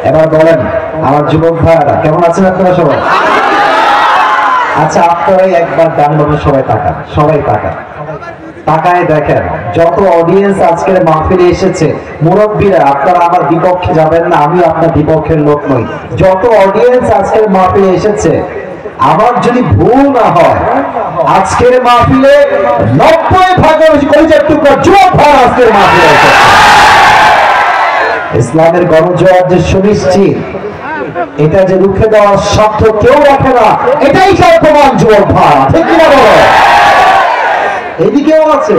এবার বলেন আমার যুবক ভাইরা কেমন আছেন আপনারা সবাই? আচ্ছা আপনারাই একবার ডান বামে সবাই তাকান, সবাই তাকান, তাকায় দেখেন যত অডিয়েন্স আজকের মাহফিলে এসেছে, মুরব্বীরা আপনারা আমার বিপক্ষে যাবেন না, আমি আপনার বিপক্ষের লোক নই। যত অডিয়েন্স আজকের মাহফিলে এসেছে, আমার যদি ভুল না হয় আজকের মাহফিলে 90% বেশি কলিজার টুকরা যুবক ভাই আজকের মাহফিলে এসেছে। ইসলামের গণজোয়ার যে সুনিশ্চিত, এটা যে রুখে দেওয়ার সাধ্য কেউ রাখে না, এটাই সব প্রমাণ যুবক ভাই, ঠিক কিনা বলো? এদিকেও আছে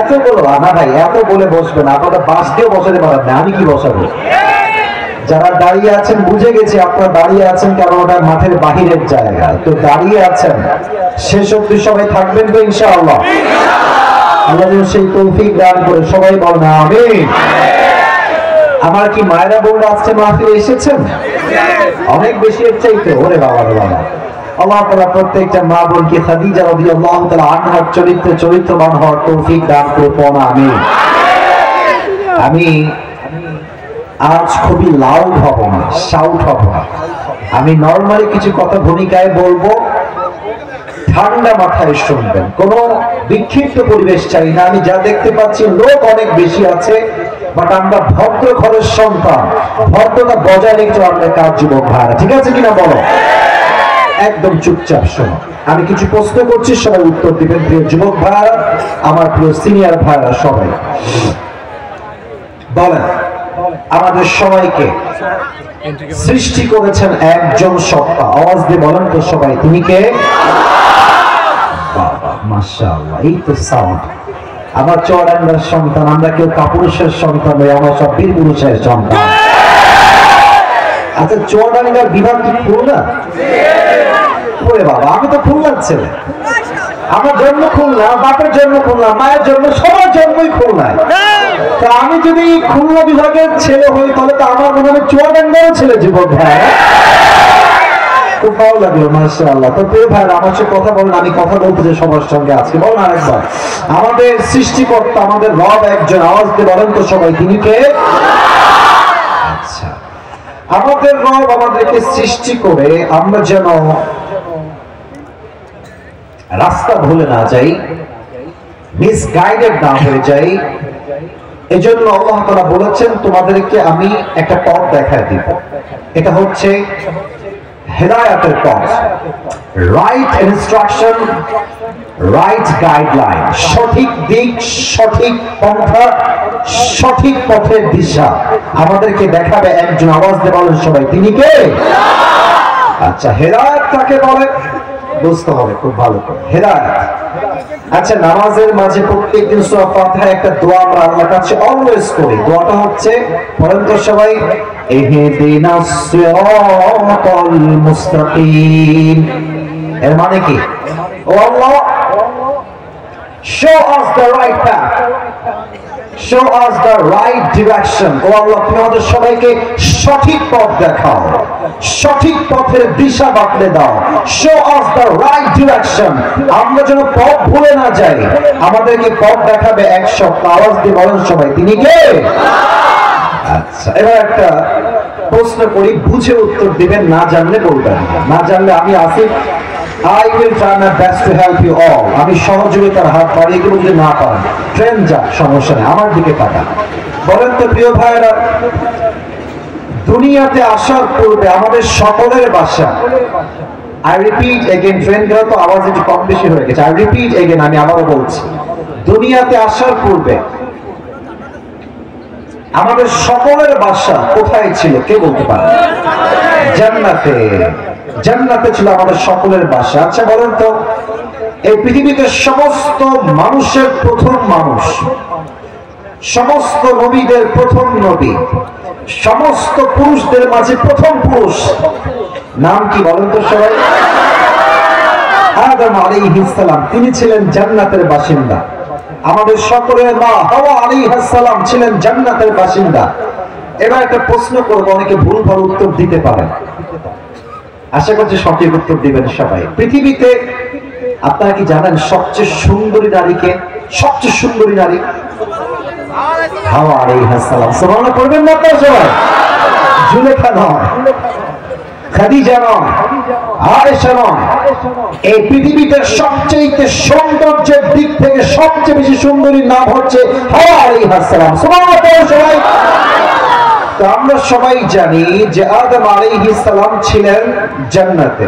এত বলো না ভাই, এত বলে বসবেন আপনারা, বাস দিয়ে বসাতে পারেন না, আমি কি বসাবো? যারা দাঁড়িয়ে আছেন বুঝে গেছি আপনারা দাঁড়িয়ে আছেন কারণ ওটা মাঠের বাহিরের জায়গা, তো দাঁড়িয়ে আছেন শেষ অবধি সবাই থাকবেন তো ইনশাআল্লাহ। আল্লাহ যেন সেই তৌফিক দান করে, সবাই বলেন আমিন। আমার কি মায়েরা বোনরা আজকে মাহফিলে এসেছেন? অনেক বেশি এর চাইতে, ওরে বাবা রে বাবা। আল্লাহ তাআলা প্রত্যেকটা মা বোনকে খাদিজা রাদিয়াল্লাহু তাআলা আনহার চরিত্রবান হওয়ার তৌফিক দান করে পড়া আমিন। আমি আজ খুবই লাউড হব না, শাউট হব না, আমি নরমালি কিছু কথা ভূমিকায় বলবো, ঠান্ডা মাথায় শুনবেন, কোনো বিক্ষিপ্ত পরিবেশ চাই না। আমি যা দেখতে পাচ্ছি লোক অনেক বেশি আছে, বাট আমরা ভদ্র ঘরের সন্তান, ভদ্রতা বজায় রেখে আমাদের কাজ যুবক ভাইরা, ঠিক আছে কিনা বলো? একদম চুপচাপ শোনো, আমি কিছু প্রশ্ন করছি, সবাই উত্তর দিবেন। প্রিয় যুবক ভাইরা, আমার প্রিয় সিনিয়র ভাইরা, সবাই বলেন আমাদের সবাইকে সৃষ্টি করেছেন একজন সত্তা, আওয়াজ দিয়ে বলেন তো সবাই, তিনি কে? মাশাআল্লাহ, এই তো সাউন্ড। আমার চুয়াডাঙ্গার সন্তান, আমরা কেউ কাপুরুষের সন্তান নই, আমরা সব বীর পুরুষের সন্তান। আচ্ছা চুয়াডাঙ্গার বিভাগ কি খুলনা? ওরে বাবা, আমি তো খুলনার ছেলে, আমার জন্ম খুলনা, বাপের জন্ম খুলনা, মায়ের জন্ম, সবার জন্মই খুলনায়। তা আমি যদি খুলনা বিভাগের ছেলে হই তাহলে তো আমার মনে হয় চুয়াডাঙ্গারও ছেলে যুবক ভাই। খুব ভালো লাগলো, মাশাআল্লাহ। তো প্রিয় ভাই আমার সাথে কথা বলেন, আমি কথা বলতে চাই সবার সঙ্গে আজকে। বলেন আরেকবার, আমাদের সৃষ্টিকর্তা, আমাদের রব একজন, আওয়াজ দিয়ে বলেন তো সবাই, তিনি কে? আচ্ছা, আমাদের রব আমাদেরকে সৃষ্টি করে আমরা যেন রাস্তা ভুলে না যাই, মিসগাইডেড না হয়ে যাই, এজন্য আল্লাহ তাআলা বলেছেন তোমাদেরকে আমি একটা পথ দেখায় দিব। এটা হচ্ছে হেদায়েতের পথ, রাইট ইনস্ট্রাকশন, রাইট গাইডলাইন, সঠিক দিক, সঠিক পন্থা, সঠিক পথের দিশা আমাদেরকে দেখাবে একজন। আওয়াজ দিয়ে বলেন সবাই, তিনি কে? আচ্ছা, হেদায়েত কাকে বলে বুঝতে হবে খুব ভালো করে। হেদায়েত, আচ্ছা নামাজের মাঝে প্রত্যেকদিন সূরা ফাতিহা একটা দোয়া আমরা আল্লাহর কাছে অলওয়েজ করি। দোয়াটা হচ্ছে, বলেন তো সবাই, ইহদিনাস সিরাতাল মুস্তাকিম। এর মানে কি? ও আল্লাহ, show us the right path, show us the right direction. ও আল্লাহ, তুমি আমাদের সবাইকে সঠিক পথ দেখাও, সঠিক পথের দিশা বাতলে দাও। show us the right direction, আমরা যেন পথ ভুলে না যাই, আমাদেরকে পথ দেখাবে এক সত্তা। আওয়াজ দিয়ে বলেন সবাই, তিনি কে? আচ্ছা, এবার একটা প্রশ্ন করি, বুঝে উত্তর দিবেন, না জানলে বলবেন, না জানলে আমি Asif, I will try my best to help you all. আমি সহযোগিতার হাত বাড়িয়ে দেব, যদি না পারেন ট্রেন যাক, সমস্যা নেই, আমার দিকে তাকান। বলেন তো প্রিয় ভাইরা, দুনিয়াতে আসার পূর্বে আমাদের সকলের বাসা, I repeat again, ট্রেন গেলে তো আওয়াজ একটু কম বেশি হয়ে গেছে, I repeat again, আমি আবারও বলছি, দুনিয়াতে আসার পূর্বে আমাদের সকলের বাসা কোথায় ছিল কে বলতে পারে? জান্নাতে। জান্নাতে ছিল আমাদের সকলের বাসা। আচ্ছা বলেন তো, এই পৃথিবীতে সমস্ত মানুষের প্রথম মানুষ, সমস্ত নবীদের প্রথম নবী, সমস্ত পুরুষদের মাঝে প্রথম পুরুষ নাম কি বলেন তো সবাই? আদম আলাইহিস সালাম, তিনি ছিলেন জান্নাতের বাসিন্দা। আমাদের সকলের মা হাওয়া আলাইহিস সালাম ছিলেন জান্নাতের বাসিন্দা। এবার একটা প্রশ্ন করব, অনেকে ভুল ভাল উত্তর দিতে পারেন, আশা করছি সঠিক উত্তর দিবেন সবাই। পৃথিবীতে আপনারা কি জানেন সবচেয়ে সুন্দরী নারীকে? সবচেয়ে সুন্দরী নারী হাওয়া আলাইহিস সালাম। সুবহানাল্লাহ পড়বেন না তো সবাই? জুলেখা নয়, খাদিজা নয়, আয়েশা নয়, এই পৃথিবীতে সবচেয়ে সৌন্দর্যের দিক থেকে সবচেয়ে বেশি সুন্দরী নাম হচ্ছে হাওয়া আলাইহিস সালাম। সুবহানাল্লাহ পড়ো সবাই। তো আমরা সবাই জানি যে আদম আলাইহিস সালাম ছিলেন জান্নাতে।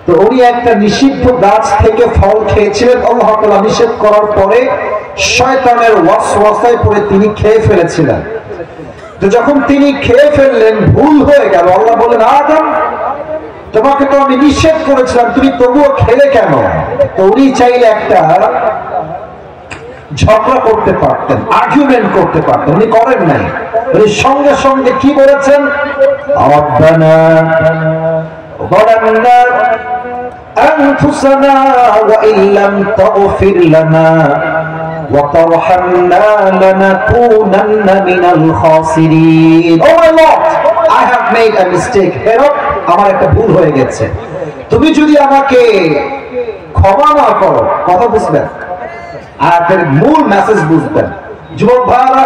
তো উনি একটা নিষিদ্ধ গাছ থেকে ফল খেয়েছিলেন, আল্লাহ তাআলা নিষেধ করার পরে শয়তানের ওয়াসওয়াসায় পড়ে তিনি খেয়ে ফেলেছিলেন। তো যখন তিনি খেয়ে ফেললেন, ভুল হয়ে গেল। আল্লাহ বলেন, আদম তোমাকে তো আমি নিষেধ করেছিলাম, তুমি তবুও খেলে কেন? তো উনি চাইলে একটা ঝগড়া করতে পারতেন, আর্গুমেন্ট করতে পারতেন, উনি করেন নাই। উনি সঙ্গে সঙ্গে কি বলেছেন? রব্বানা যালামনা আনফুসানা ওয়া ইল্লাম তাগফির লানা ওয়া তারহামনা লানাকুনান্না মিনাল খাসিরিন। O my lord, I have made a mistake. আমার একটা ভুল হয়ে গেছে, তুমি যদি আমাকে ক্ষমা না করো। কথা বুঝবেন? আয়াতের মূল মেসেজ বুঝবেন। যুবক ভাইরা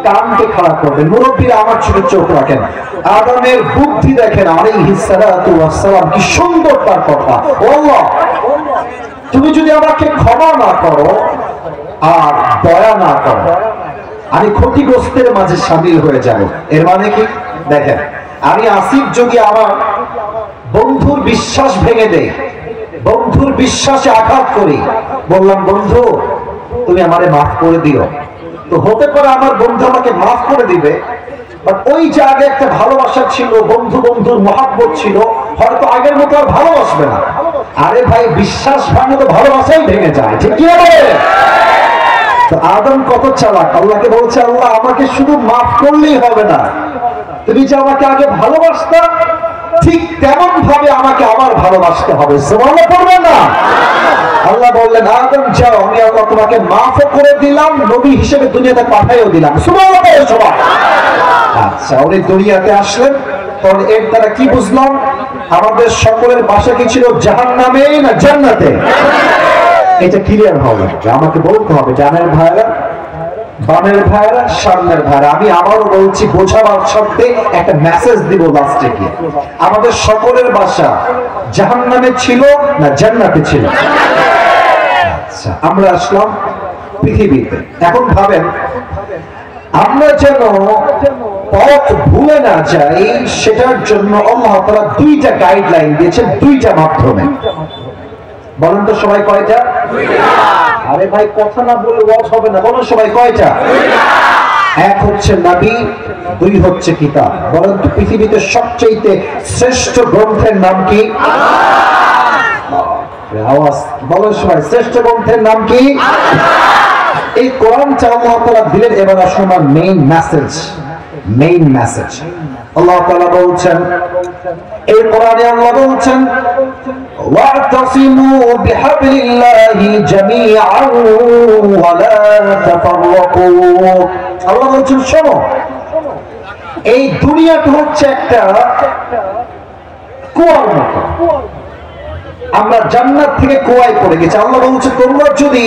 কানকে খারাপ করবেন, মুরব্বীরা আমার ছোট চোখ রাখেন। আদমের বুদ্ধি দেখেন আলাইহিস সালাতু ওয়াস সালাম, কি সুন্দর তার কথা। ও আল্লাহ, তুমি যদি আমাকে ক্ষমা না করো আর দয়া না করো, আমি ক্ষতিগ্রস্তের মাঝে শামিল হয়ে যাব। এর মানে কি? দেখেন, আমি আসিফ যদি আমার বন্ধুর বিশ্বাস ভেঙে দেই, বন্ধুর বিশ্বাসে আঘাত করি, বললাম বন্ধু তুমি আমারে মাফ করে দিও, তো হতে পারে আমার বন্ধু আমাকে মাফ করে দিবে, বাট ওই যে আগে একটা ভালোবাসা ছিল, বন্ধু বন্ধুর মহাব্বত ছিল, হয়তো আগের মতো আর ভালোবাসবে না। আরে ভাই, বিশ্বাস ভাঙলে তো ভালোবাসাই ভেঙে যায়, ঠিক কি বলে? তো আদম কত চালাক, আল্লাহকে বলছে, আল্লাহ আমাকে শুধু মাফ করলেই হবে না, তুমি যে আমাকে আগে ভালোবাসতা ঠিক তেমন ভাবে আমাকে আবার ভালোবাসতে হবে। সুবহানাল্লাহ পড়বেন না? আল্লাহ বললেন, আদম যাও, আমি আল্লাহ তোমাকে মাফও করে দিলাম, নবী হিসেবে দুনিয়াতে পাঠাইও দিলাম। সুবহানাল্লাহ পড়ো সবাই। আচ্ছা, উনি দুনিয়াতে আসলেন, তখন এর দ্বারা কি বুঝলাম? আমাদের সকলের বাসা কি ছিল? জাহান্নামে না জান্নাতে? এটা ক্লিয়ার হবে, আমাকে বলতে হবে। জানের ভাইরা, বামের ভাইরা, সামনের ভাইরা, আমি আবারও বলছি বোঝাবার শর্তে একটা মেসেজ দিব লাস্টে গিয়ে। আমাদের সকলের বাসা জাহান্নামে ছিল না জান্নাতে ছিল? আচ্ছা, আমরা আসলাম পৃথিবীতে। এখন ভাবেন, আমরা যেন পথ ভুলে না যাই, সেটার জন্য আল্লাহ তাআলা দুইটা গাইডলাইন দিয়েছেন, দুইটা মাধ্যমে। বলেন তো সবাই কয়টা? আরে ভাই, কথা না বলে ওয়াজ হবে না। বলেন সবাই কয়টা? এক হচ্ছে নবী, দুই হচ্ছে কিতাব। বলেন তো পৃথিবীতে সবচেয়ে শ্রেষ্ঠ গ্রন্থের নাম কি? আওয়াজ বলেন সবাই, শ্রেষ্ঠ গ্রন্থের নাম কি? এই কোরআনটা আল্লাহ তাআলা দিলেন। এবার আসুন মেইন মেসেজ। মেইন মেসেজ আল্লাহ তাআলা বলছেন, এই কোরআনে আল্লাহ বলছেন, ওয়া'তাসিমু বিহাবলিল্লাহি জামিআন ওয়া লা তাফাররাকু। আল্লাহ বলছেন, শোনো, এই দুনিয়াটা হচ্ছে একটা কুয়ার মতো। আমরা জান্নাত থেকে কুয়ায় পড়ে গেছি। আল্লাহ বলছে, তোমরা যদি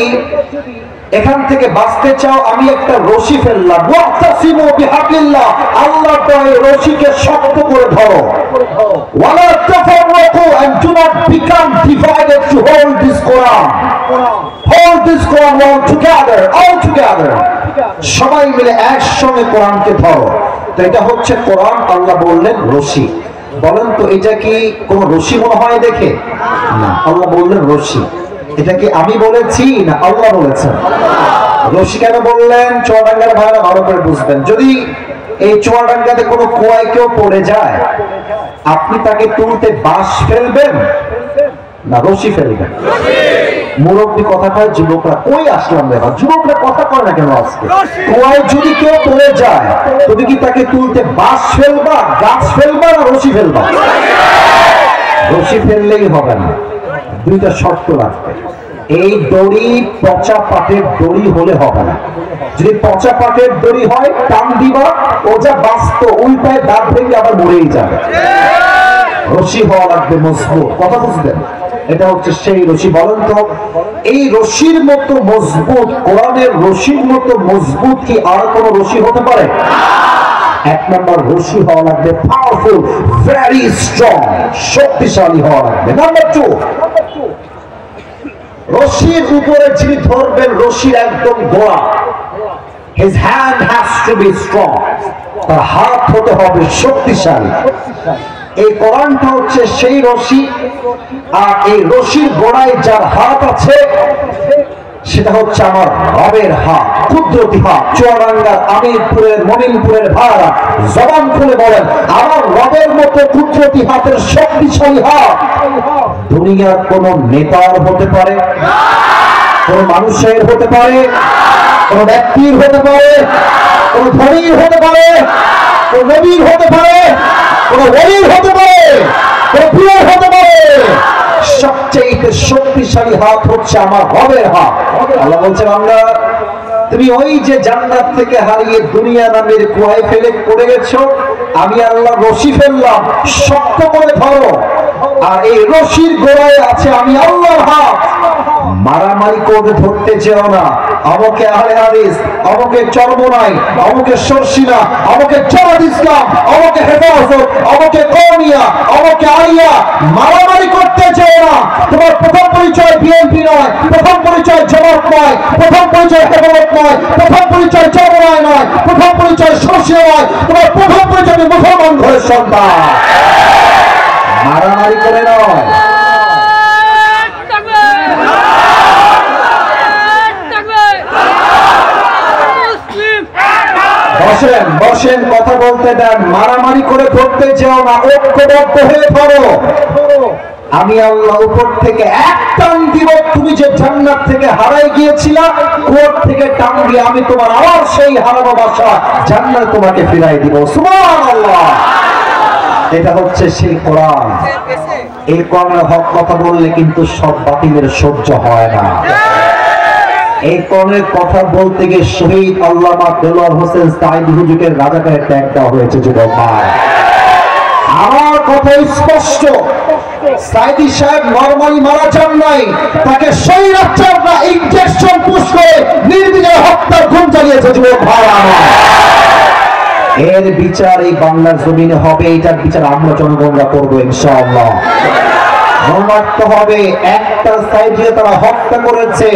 এখান থেকে বাঁচতে চাও, আমি একটা রশি ফেললাম। ওয়া'তাসিমু বিহাবলিল্লাহ, আল্লাহর দয়ে রশিকে শক্ত করে ধরো। ওয়া লা তাফাররাকু, and do not become divided to hold this Quran. Hold this Quran all together. সবাই মিলে একসঙ্গে কোরআনকে ধরো। তো এটা হচ্ছে কোরআন। আল্লাহ বললেন রশি। বলেন তো এটা কি কোন রশি মনে হয় দেখে? না, আল্লাহ বললেন রশি। এটা কি আমি বলেছি না আল্লাহ বলেছেন? রশি কেন বললেন? চুয়াডাঙ্গার ভাইরা ভালো করে বুঝবেন। যদি এই চুয়াডাঙ্গাতে কোনো কুয়ায় কেউ পড়ে যায়, আপনি তাকে তুলতে বাঁশ ফেলবেন না রশি ফেলবেন? মুরব্বী কথা কয়, যুবকরা কই আসলাম রে? যুবকরা কথা কয় না কেন আজকে? কুয়ায় যদি কেউ পড়ে যায়, তুমি কি তাকে তুলতে বাঁশ ফেলবা, গাছ ফেলবা না রশি ফেলবা? রশি ফেললেই হবে না, দুইটা শর্ত লাগবে। এই দড়ি পচা পাটের দড়ি হলে হবে না। যদি পচা পাটের দড়ি হয়, টান দিবা, ও যা বাঁচত উল্টায় দাঁত ভেঙে আবার মরেই যাবে। রশি হওয়া লাগবে মজবুত। কথা বুঝবেন? এটা হচ্ছে সেই রশি। বলেন তো এই রশির মতো মজবুত, কোরআনের রশির মতো মজবুত কি আর কোন রশি হতে পারে? এক নম্বর রশি হওয়া লাগবে পাওয়ারফুল, ভেরি স্ট্রং, শক্তিশালী হওয়া লাগবে। নাম্বার 2, রশির উপরে যিনি ধরবেন রশির একদম গোড়া, his hand has to be strong, তার হাত হতে হবে শক্তিশালী। এই কোরআনটা হচ্ছে সেই রশি, আর এই রশির গোড়ায় যার হাত আছে সেটা হচ্ছে আমার রবের হাত, কুদরতি হাত। চুয়াডাঙ্গার, আমিরপুরের, মমিনপুরের ভাড়া জবান খুলে বলেন, আমার রবের মতো কুদরতি হাতের শক্তিশালী হাত দুনিয়ার কোন নেতার হতে পারে, কোন মানুষের হতে পারে, কোন ব্যক্তির হতে পারে, কোন ধনীর হতে পারে, কোন নবীর হতে পারে, কোন ওলির হতে পারে, কোন পীরের হতে পারে। সবচেয়ে শক্তিশালী হাত হচ্ছে আমার রবের হাত। আল্লাহ বলছেন, আমরা তুমি ওই যে জান্নাত থেকে হারিয়ে দুনিয়া নামের কুয়ায় ফেলে পড়ে গেছো, আমি আল্লাহ রশি ফেললাম, শক্ত করে ধরো। আর এই রশির গোড়ায় আছে আমি আল্লাহর হাত। মারামারি করে ধরতে যেও না, আমাকে আহলে হাদিস, আমাকে চরমনাই, আমাকে সরসিনা, আমাকে জামাত ইসলাম, আমাকে হেফাজত, আমাকে কওমিয়া, আমাকে আলিয়া, মারামারি করতে যেও না। তোমার প্রথম পরিচয় বিএনপি নয়, প্রথম পরিচয় জামাত নয়, প্রথম পরিচয় হেফাজত নয়, প্রথম পরিচয় চরমনাই নয়, প্রথম পরিচয় সরসিনা নয়, তোমার প্রথম পরিচয় মুসলমান ঘরের সন্তান। মারামারি করে নয়। বসেন বসেন, কথা বলতে দেন, মারামারি করে ধরতে যেও না, ঐক্যবদ্ধ হয়ে ধরো। আমি আল্লাহ উপর থেকে এক টান দিব, তুমি যে জান্নাত থেকে হারাই গিয়েছিলা, কোর্ট থেকে টান দিয়ে আমি তোমার আবার সেই হারানো বাসা জান্নাত তোমাকে ফিরাই দিব। সুবহানাল্লাহ। এটা হচ্ছে সেই কোরআন। এই কোরআনের হক কথা বললে কিন্তু সব বাতিলের সহ্য হয় না। এই কোরআনের কথা বলতে গিয়ে শহীদ আল্লামা দেলোয়ার হোসেন সাঈদী হুজুরের রাজাকারের ট্যাগ দেওয়া হয়েছে। যুবক ভাই, আমার কথা স্পষ্ট, সাঈদী সাহেব নরমালি মারা যান নাই, তাকে স্বৈরাচাররা ইনজেকশন পুশ করে নির্বিচারে হত্যার খুন চালিয়েছে। যুবক ভাই আমার, এর বিচার এই বাংলার জমিনে হবে, এটার বিচার আমরা জনগণরা করবো ইনশাআল্লাহ। মর্মার্থ হবে, একটা সাইডে তারা হত্যা করেছে,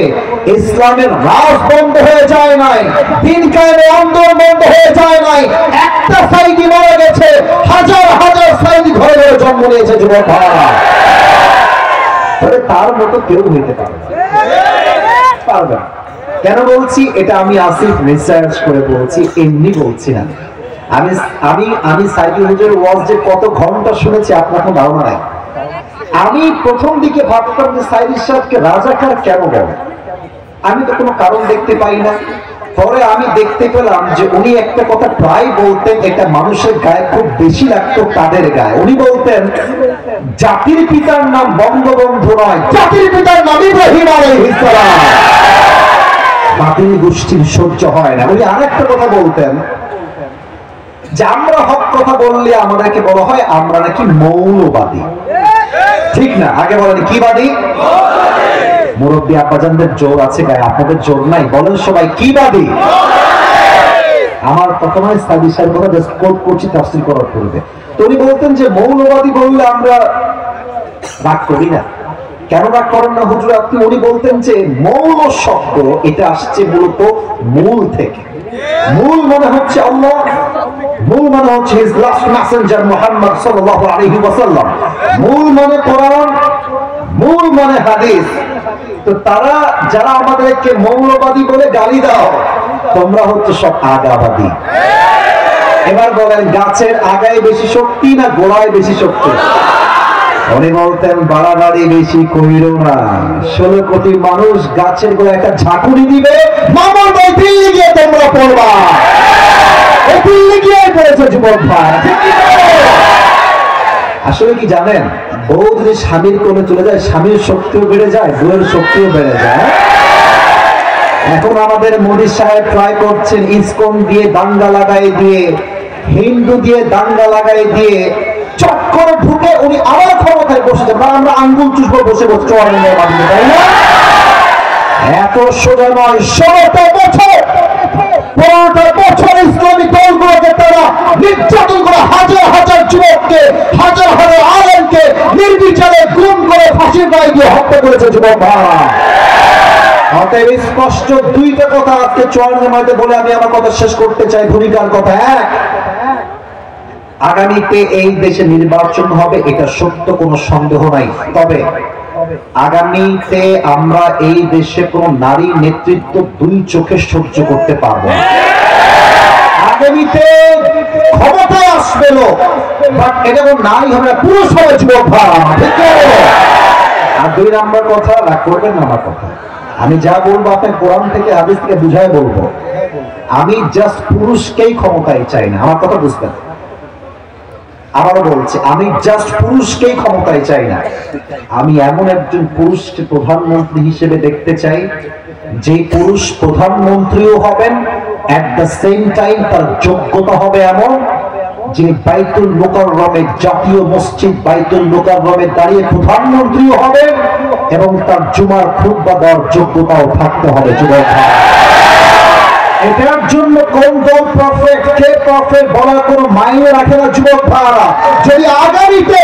ইসলামের রাজ বন্ধ হয়ে যায় নাই, দিন কায়েমের আন্দোলন বন্ধ হয়ে যায় নাই। একটা সাইডে মারা গেছে, হাজার হাজার সাইড ঘরে ঘরে জন্ম নিয়েছে। যুবক ভাইরা, তার মতো কেউ হইতে পারবে না। কেন বলছি এটা? আমি আসিফ রিসার্চ করে বলছি, এমনি বলছি না। আমি সাঈদী হুজুরের ওয়াজ যে কত ঘন্টা শুনেছি আপনার কোনো ধারণা নাই। আমি প্রথম দিকে ভাবতাম যে সাঈদী সাহেবকে রাজাকার কেন বলে, আমি তো কোনো কারণ দেখতে পাই না। পরে আমি দেখতে পেলাম যে উনি একটা কথা প্রায় বলতেন, এটা মানুষের গায়ে খুব বেশি লাগতো, তাদের গায়ে। উনি বলতেন, জাতির পিতার নাম বঙ্গবন্ধু নয়, জাতির পিতার নাম ইব্রাহিম আলাইহিস সালাম। বাতিল গোষ্ঠীর সহ্য হয় না। উনি আরেকটা কথা বলতেন যে আমরা হক কথা বললে আমাদেরকে বলা হয় আমরা নাকি মৌলবাদী। ঠিক না? আগে বলেন কি বাদী? মুরব্বী আব্বাজানদের জোর আছে গায়ে, আপনাদের জোর নাই। বলেন সবাই কি বাদী? আমার প্রথমে সাঈদী সাহেব কথা জাস্ট কোট করছি তাফসীর করার পূর্বে। তো উনি বলতেন যে মৌলবাদী বললে আমরা রাগ করি না। কেন রাগ করেন না হুজুর আপনি? উনি বলতেন যে মৌল শব্দ এটা আসছে মূলত মূল থেকে। মূল মানে হচ্ছে আল্লাহ, মূল মানে হচ্ছে হিজ লাস্ট মেসেঞ্জার মুহাম্মদ সাল্লাল্লাহু আলাইহি ওয়াসাল্লাম, মূল মানে কোরআন, মূল মানে হাদিস। তো তারা যারা আমাদেরকে মৌলবাদী বলে গালি দাও, তোমরা হচ্ছে সব আগাবাদী। এবার বলেন, গাছের আগায় বেশি শক্তি না গোড়ায় বেশি শক্তি? উনি বলতেন বাড়াবাড়ি বেশি কইরো না, 16 কোটি মানুষ গাছের গোড়ায় একটা ঝাঁকুনি দিবে, মামার ভাই দিল্লি গিয়ে তোমরা পড়বা। এই দিল্লি গিয়ে পড়েছে যুবক ভাই। আসলে কি জানেন, বউ যদি স্বামীর কোলে চলে যায়, স্বামীর শক্তিও বেড়ে যায়, বউয়ের শক্তিও বেড়ে যায়। এখন আমাদের মোদী সাহেব ট্রাই করছেন ইসকন দিয়ে দাঙ্গা লাগাই দিয়ে, হিন্দু দিয়ে দাঙ্গা লাগাই দিয়ে চট করে ঢুকে উনি আবার ক্ষমতায় বসেছেন, আমরা আঙ্গুল চুষবো বসে বসে চুয়াডাঙ্গার মাটিতে, তাই না? এত সোজা নয়। 16টা বছর 15টা বছর ইসলামী দলগুলোকে তারা নির্যাতন করে হাজার হাজার যুবককে, হাজার হাজার আলেমকে নির্বিচারে গুম করে ফাঁসির রায় দিয়ে হত্যা করেছে যুবক ভাইরা। অতএব স্পষ্ট দুইটা কথা আজকে চুয়াডাঙ্গার মাটিতে বলে আমি আমার কথা শেষ করতে চাই। ভূমিকার কথা, এক, আগামীতে এই দেশে নির্বাচন হবে, এটা সত্য, কোনো সন্দেহ নাই। তবে আগামীতে আমরা এই দেশে কোন নারী নেতৃত্ব দুই চোখে সহ্য করতে পারবো না। আগামীতে ক্ষমতায় আসবে লোক, বাট এটা কোন নারী হবে না, পুরুষ হবে যুবক ভাই। আর দুই নাম্বার কথা, রাগ করবেন না আমার কথা, আমি যা বলবো আপনি কোরআন থেকে হাদিস থেকে বুঝায় বলবো। আমি জাস্ট পুরুষকেই ক্ষমতায় চাই না, আমার কথা বুঝবেন। আবারও বলছি, আমি জাস্ট পুরুষকেই ক্ষমতায় চাই না, আমি এমন একজন পুরুষকে প্রধানমন্ত্রী হিসেবে দেখতে চাই যে পুরুষ প্রধানমন্ত্রীও হবেন, এট দ্য সেম টাইম তার যোগ্যতা হবে এমন যে বাইতুল মুকাররমে, জাতীয় মসজিদ বাইতুল মুকাররমে দাঁড়িয়ে প্রধানমন্ত্রীও হবে এবং তার জুমার খুতবা দেওয়ার যোগ্যতাও থাকতে হবে যুবক। এটার জন্য কোন দল প্রফেট, কে প্রফেট বলার কোনো মাইনে রাখে না যুবক ভাইরা। যদি আগামীতে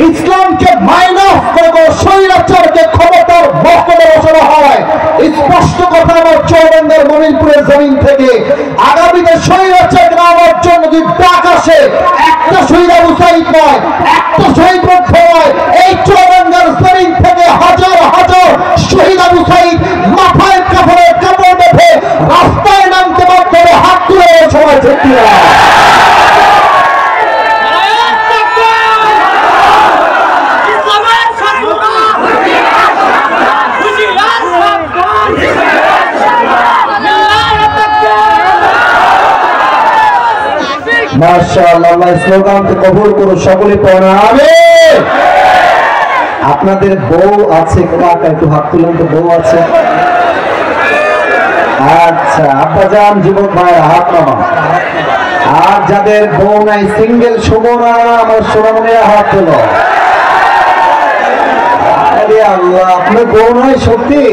ইসলামকে মাইনাস করে স্বৈরাচারকে ক্ষমতার মস্তকে বসানো হয়, স্পষ্ট কথা আমার চৌরাঙ্গার মমিনপুরের জমিন থেকে, আগামীতে স্বৈরাচার নামার জন্য যদি ডাক আসে, একটা শহীদ আবু সাঈদ নয়, একটা শহীদ মধ্য নয়, এই চৌরাঙ্গার জমিন থেকে হাজার হাজার শহীদ আবু সাঈদ মাথায় কাপড়ের কাপড় বেঁধে রাস্তায় নামতে পারতে হবে, হাত তুলে সবাই ভর্তি না। মাশাআল্লাহ, আল্লাহ স্লোগানকে কবুল করুন, সকলে পড়েন আমিন। আপনাদের বউ আছে কাকা, একটু হাত তুলেন তো, বউ আছে? আচ্ছা, আব্বাজান, যুবক ভাইরা হাত নামান। আর যাদের বউ নাই, সিঙ্গেল সুমনা, আমার সোনামনিরা হাত তোলো। আরে আল্লাহ, আপনার বউ নাই সত্যি?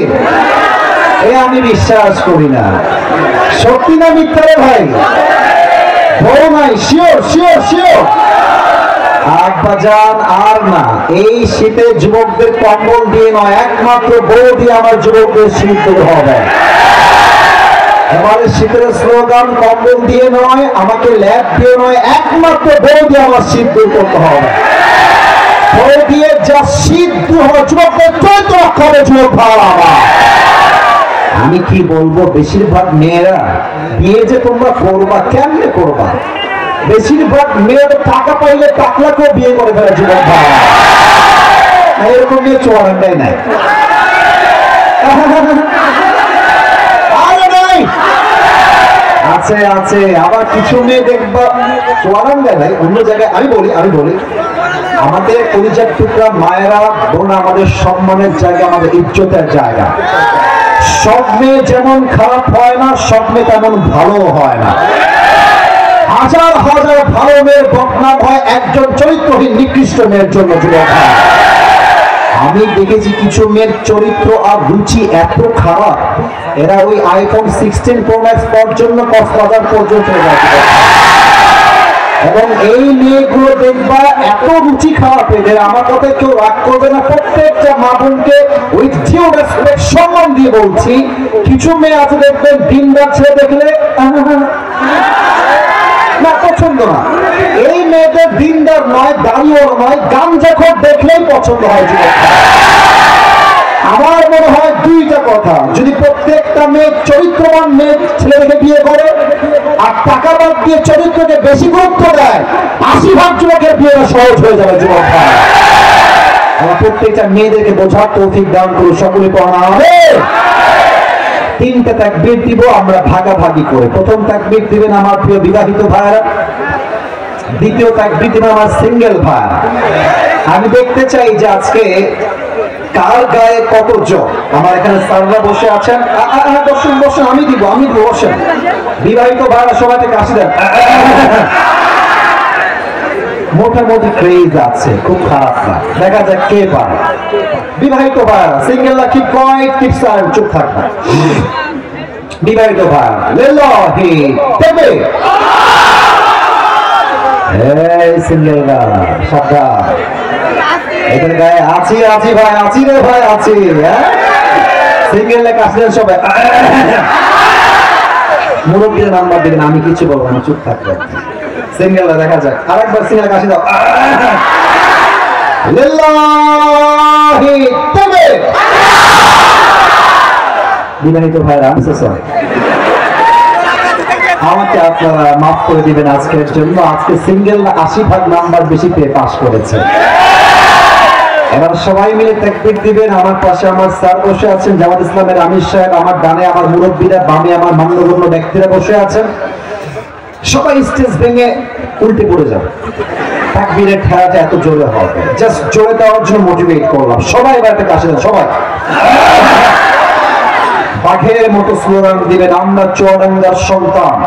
এ আমি বিশ্বাস করি না। সত্যি না মিথ্যা রে ভাই? বউ নাই, শিওর শিওর শিওর? আব্বাজান আর না, এই শীতে যুবকদের কম্বল দিয়ে নয়, একমাত্র বউ দিয়ে আমার যুবকদের শীত দূর হবে। এবারে শীতের স্লোগান কম্বল দিয়ে নয়, আমাকে ল্যাব দিয়ে নয়, একমাত্র বউ দিয়ে আমার শীত দূর করতে হবে। বউ দিয়ে যা শীত দূর হবে, যুবকদের চরিত্র রক্ষা হবে যুবক ভাইরা। আমি কি বলবো, বেশিরভাগ মেয়েরা বিয়ে যে তোমরা করবা, কেমনে করবা? বেশিরভাগ মেয়েরা টাকা পাইলে টাকলাকেও বিয়ে করে ফেলে যুবক ভাইরা। এরকম মেয়ে চুয়াডাঙ্গায় নাই, আছে আছে। আবার কিছু মেয়ে দেখবা চুয়াডাঙ্গায় নাই, অন্য জায়গায়। আমি বলি আমাদের কলিজার টুকরা মায়েরা বোন, আমাদের সম্মানের জায়গা, আমাদের ইজ্জতের জায়গা। সব মেয়ে যেমন খারাপ হয় না, সব মেয়ে তেমন ভালো হয় না। হাজার হাজার ভালো মেয়ের বদনাম হয় একজন চরিত্রহীন নিকৃষ্ট মেয়ের জন্য যুবক। আমি দেখেছি কিছু মেয়ের চরিত্র আর রুচি এত খারাপ, এরা ওই আইফোন 16 প্রো ম্যাক্স পাওয়ার জন্য কক্সবাজার পর্যন্ত যায়। এবং এই মেয়েগুলো দেখবা এত রুচি খারাপ এদের, আমার কথা কেউ রাগ করবে না, প্রত্যেকটা মা বোনকে উইথ ডিউ রেসপেক্ট সম্মান দিয়ে বলছি, কিছু মেয়ে আছে দেখবেন দিনদার ছেলে দেখলে না, পছন্দ না। এই মেয়েদের দিনদার নয়, দাঁড়িয়েও নয়, গাঞ্জাখোর দেখলেই পছন্দ হয়। আমার মনে হয় দুইটা কথা, যদি প্রত্যেকটা মেয়ে চরিত্রবান মেয়ে ছেলেকে বিয়ে করে আর টাকা বাদ দিয়ে চরিত্রকে বেশি গুরুত্ব দেয়, 80% যুবকের বিয়েটা সহজ হয়ে যাবে যুবক ভাই। আমার প্রত্যেকটা মেয়েদেরকে বোঝার তৌফিক দান করুন, সকলে পড়া হবে। 3টা তাকবীর দিব আমরা ভাগাভাগি করে। প্রথম তাকবীর দিবেন আমার প্রিয় বিবাহিত ভাইরা, দ্বিতীয় তাকবীর দিবেন আমার সিঙ্গেল ভাইরা। আমি দেখতে চাই যে আজকে কার গায়ে কত জোর। আমার এখানে স্যাররা বসে আছেন, বসুন বসুন, আমি দিব বসেন। বিবাহিত ভাইরা সবাই থেকে আসি দেন, মোটামুটি ক্রেজ আছে, খুব খারাপ না, দেখা যাক কে পারে। বিবাহিত ভাই সিঙ্গেলরা কি কয় টিপস আর চুপ থাকবে। বিবাহিত ভাই লিল্লাহি তবে এই সিঙ্গেলরা সাবধান, এদের গায়ে আছি আছি ভাই, আছি রে ভাই আছি। হ্যাঁ সিঙ্গেল কাছে সবাই মুরব্বীর নাম্বার দিবেন, আমি কিছু বলবো না, চুপ থাকবে। সিঙ্গেলরা দেখা যাক, আরেকবার সিঙ্গেল কাছে দাও। লিল্লাহি তবে বিবাহিত ভাইরা আমি সরি, আমাকে আপনারা মাফ করে দিবেন আজকের জন্য। আজকে সিঙ্গেল 80% নাম্বার বেশি পেয়ে পাস করেছে। এবার সবাই মিলে তাকবীর দিবেন। আমার পাশে আমার স্যার বসে আছেন, জামাত ইসলামের আমির সাহেব, আমার ডানে আমার মুরব্বীরা, বামে আমার মান্যগণ্য ব্যক্তিরা বসে আছেন। সবাই স্টেজ ভেঙে উল্টে পড়ে যাবে, তাকবীরের ঠেলাটা এত জোরে হবে, জাস্ট জোরে দেওয়ার জন্য মোটিভেট করলাম। সবাই এবার একটা কাছে দেন, সবাই বাঘের মতো স্লোগান দিবেন, আমরা চুয়াডাঙ্গার সন্তান,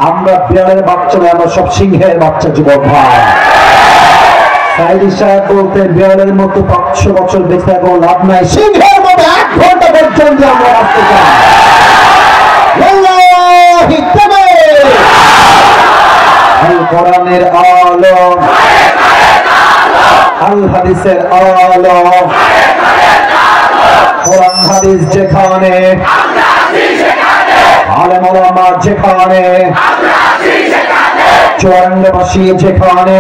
আমরা বিড়ালের বাচ্চা নয়, আমরা সব সিংহের বাচ্চা যুবক ভাই। সাইদি সাহেব বলতে বিড়ালের মতো 500 বছর বেঁচে থাকবো লাভ নাই, সিংহের মতো 1 ঘন্টা পর্যন্ত আমরা বাঁচতে চাই। লিল্লাহি তাকবীর, আল কোরআনের আলো, আল হাদিসের আলো, কোরআন হাদিস যেখানে, আলেম ওলামা যেখানে, চুয়াডাঙ্গাবাসী যেখানে,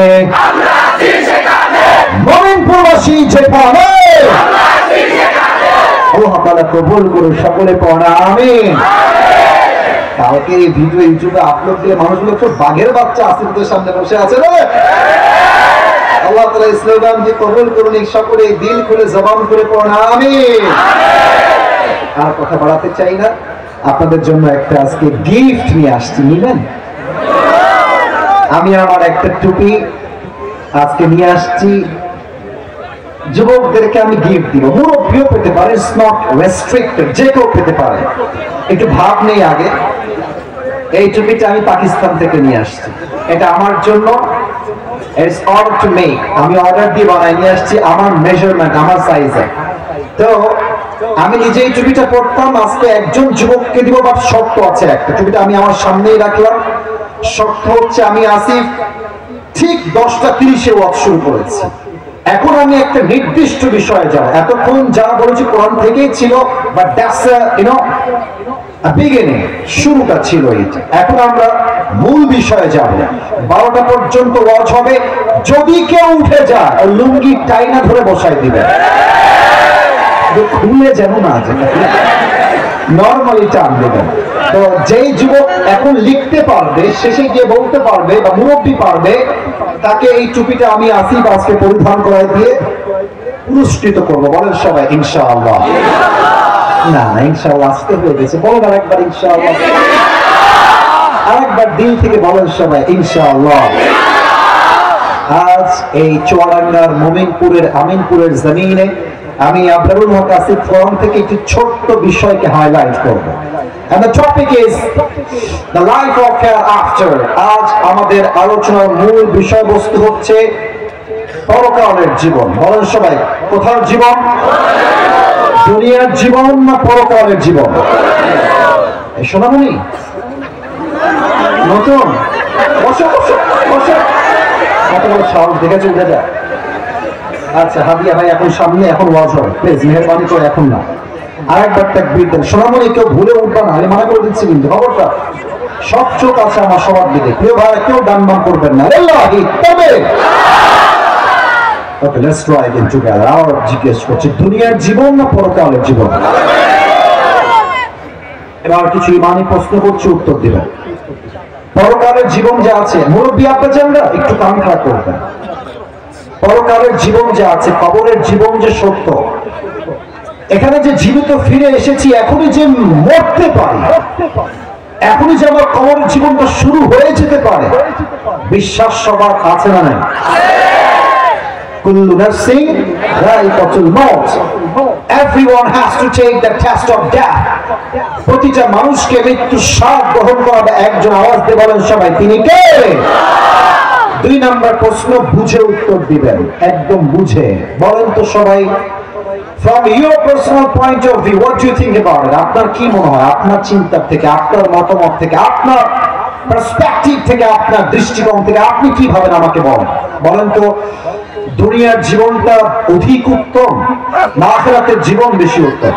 মমিনপুরবাসী যেখানে, আল্লাহ তাআলা কবুল করুন, সকলে পড়া আমিন। কালকে এই ভিডিও ইউটিউবে আপলোড দিয়ে মানুষগুলো তো বাঘের বাচ্চা আসিফদের সামনে বসে আছে রে। আল্লাহ তাআলা স্লোগান দিয়ে কবুল করুন, সকলে দিল খুলে জবান করে পড়া আমিন। আর কথা বাড়াতে চাই না, আপনাদের জন্য একটা আজকে গিফট নিয়ে আসছি, নিবেন? আমি আমার একটা টুপি আজকে নিয়ে আসছি, যুবকদেরকে আমি গিফট দিব। মুরব্বীও পেতে পারে, ইটস নট রেস্ট্রিক্টেড, যে কেউ পেতে পারে। একটু ভাব নেই আগে। এই টুপিটা আমি পাকিস্তান থেকে নিয়ে আসছি, এটা আমার জন্য, ইটস অর্ডার টু মেক, আমি অর্ডার দিয়ে বানাই নিয়ে আসছি, আমার মেজারমেন্ট, আমার সাইজে। তো আমি নিজেই টুপিটা পরতাম, আজকে একজন যুবককে দিব, বাট শর্ত আছে একটা। টুপিটা আমি আমার সামনেই রাখলাম, শর্ত হচ্ছে আমি আসিফ ঠিক 10:30 ওয়াজ শুরু করেছি। এখন আমি একটা নির্দিষ্ট বিষয়ে যাব, এতক্ষণ যা বলেছি কোরআন থেকেই ছিল, but that's you know beginning, শুরুটা ছিল এইটা। এখন আমরা মূল বিষয়ে যাব। 12টা পর্যন্ত ওয়াজ হবে। যদি কেউ উঠে যায়, লুঙ্গি টাইনা ধরে বসাই দিবে, খুলে যেন না যায়, নরমালি টান দেবেন। তো যেই যুবক এখন লিখতে পারবে, শেষে গিয়ে বলতে পারবে বা মুরব্বী পারবে, তাকে এই টুপিটা আমি আসিফ আজকে পরিধান করাই দিয়ে পুরস্কৃত করবো। বলেন সবাই ইনশাআল্লাহ। না না, ইনশাআল্লাহ আসতে হয়ে গেছে, বলেন আরেকবার ইনশাআল্লাহ, আরেকবার দিল থেকে বলেন সবাই ইনশাআল্লাহ। আজ এই চুয়াডাঙ্গার মোমিনপুরের আমিনপুরের জমিনে আমি আবরারুল হক আসিফ ফোরাম থেকে একটি ছোট্ট বিষয়কে হাইলাইট করব। And the topic is the life of hereafter. আজ আমাদের আলোচনার মূল বিষয়বস্তু হচ্ছে পরকালের জীবন। বলেন সবাই, কোথার জীবন? দুনিয়ার জীবন না পরকালের জীবন? সোনামণি নতুন, বসো বসো বসো, এত বড় সাহস দেখেছে, উঠে যায়। আচ্ছা হাদিয়া ভাই এখন সামনে, এখন ওয়াজ হবে, প্লিজ মেহেরবানি করে এখন না, আরেকবার তাকবীর দেন। সোনামণি কেউ ভুলে উঠবা না, আমি মানা করে দিচ্ছি কিন্তু, খবরটা। সব চোখ আছে আমার সবার দিকে, প্রিয় ভাই কেউ ডান বাম করবেন না। লিল্লাহি তাকবীর। ওকে, লেটস ট্রাই ইট টুগেদার। আর জিজ্ঞেস করছি, দুনিয়ার জীবন না পরকালের জীবন? এবার কিছু ইমানি প্রশ্ন করছি, উত্তর দিবেন। পরকালের জীবন যে আছে, মুরব্বী আপনি জানরা একটু কান খারাপ করবেন। পরকালের জীবন যে আছে, কবরের জীবন যে সত্য, এখানে যে জীবিত ফিরে এসেছি, এখনই যে মরতে পারি, এখনই যে আমার কবরের জীবনটা শুরু হয়ে যেতে পারে, বিশ্বাস সবার আছে না নাই? কুল্লু নাফসিন যায়িকাতুল মাউত, everyone has to take the test of death. প্রতিটা মানুষকে মৃত্যুর স্বাদ গ্রহণ করাবে একজন। আওয়াজ দিয়ে বলেন সবাই, তিনি কে? 2 নম্বর প্রশ্ন বুঝে উত্তর দিবেন, একদম বুঝে। বলেন তো সবাই, from your personal point of view, what do you think about it? আপনার কি মনে হয়, আপনার চিন্তা থেকে, আপনার মতামত থেকে, আপনার পার্সপেক্টিভ থেকে, আপনার দৃষ্টিকোণ থেকে আপনি কি ভাবেন আমাকে বলেন। বলেন তো, দুনিয়ার জীবনটা অধিক উত্তম না আখিরাতের জীবন বেশি উত্তম?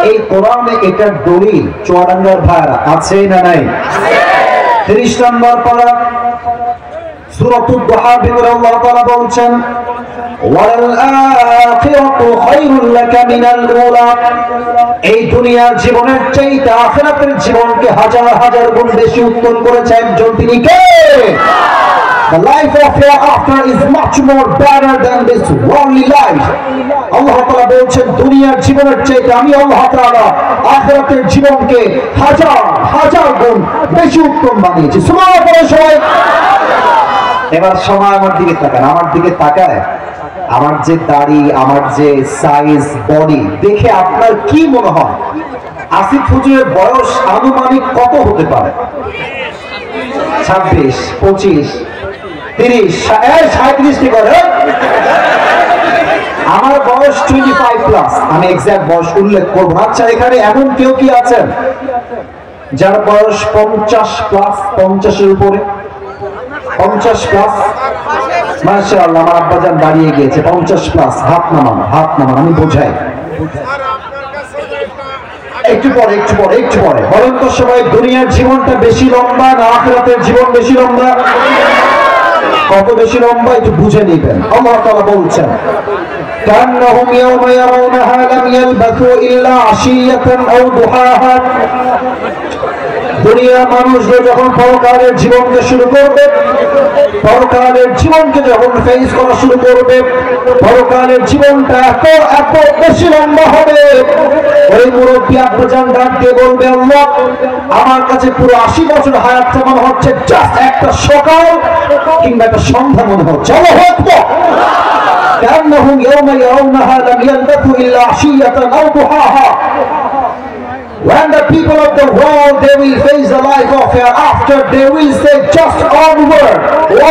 এই কোরআনে এটার দলিল চুয়াডাঙ্গার ভাইরা আছে না নাই? 30 নম্বর পারা সূরাতুদ দুহা ভিতরে আল্লাহ তাআলা বলছেন, ওয়াল আখিরাতু খায়রুল লাকা মিনাল উলা। এই দুনিয়ার জীবনের চাইতে আখিরাতের জীবনকে হাজার হাজার গুণ বেশি উত্তম করেছে একজন, তিনি কে? The life of hereafter is much more better than this worldly life. আল্লাহ তাআলা বলছেন, দুনিয়ার জীবনের চাইতে আমি আল্লাহ তাআলা আখিরাতের জীবনকে হাজার হাজার গুণ বেশি উত্তম বানিয়েছি। সুবহানাল্লাহ বলে সবাই। এবার সময় আমার দিকে তাকান, আমার দিকে তাকায় আমার যে দাড়ি, আমার যে সাইজ, বডি দেখে আপনার কি মনে হয় আসিফ হুজুরের বয়স আনুমানিক কত হতে পারে? 26, 25, 30, 37 কি করে? আমার বয়স 25 প্লাস। আমি এক্সাক্ট বয়স উল্লেখ করবো না। আচ্ছা, এখানে এমন কেউ কি আছেন যার বয়স 50 প্লাস, 50-এর উপরে? 50 প্লাস? মাশাআল্লাহ, আমার আব্বাজান দাঁড়িয়ে গিয়েছে। 50 প্লাস, হাত নামান, হাত নামান, আমি বোঝাই। একটু পরে, একটু পরে, একটু পরে। বলেন তো সবাই, দুনিয়ার জীবনটা বেশি লম্বা না আখিরাতের জীবন বেশি লম্বা? কত বেশি লম্বা একটু বুঝে নিবেন। আল্লাহ তাআলা বলছেন, কান্নাহুম ইয়াওমা ইয়ারাউনাহা লাম ইয়ালবাসু ইল্লা আশিয়াতান আও দুহাহা। দুনিয়ার মানুষরা যখন পরকালের জীবনকে শুরু করবে, পরকালের জীবনকে যখন ফেস করা শুরু করবে, পরকালের জীবনটা এত এত বেশি লম্বা হবে, ওই মুরব্বী আব্বাজান ডাক দিয়ে বলবে, আল্লাহ আমার কাছে পুরো 80 বছর হায়াতটা মনে হচ্ছে জাস্ট একটা সকাল কিংবা একটা সন্ধ্যা মনে হচ্ছে। আল্লাহু আকবার। কান্নাহুম ইয়াওমা ইয়ারাউনাহা লাম ইয়ালবাসু ইল্লা আশিয়াতান আও দুহাহা। When the people of the world, they will face the life of hereafter, they will say just one word,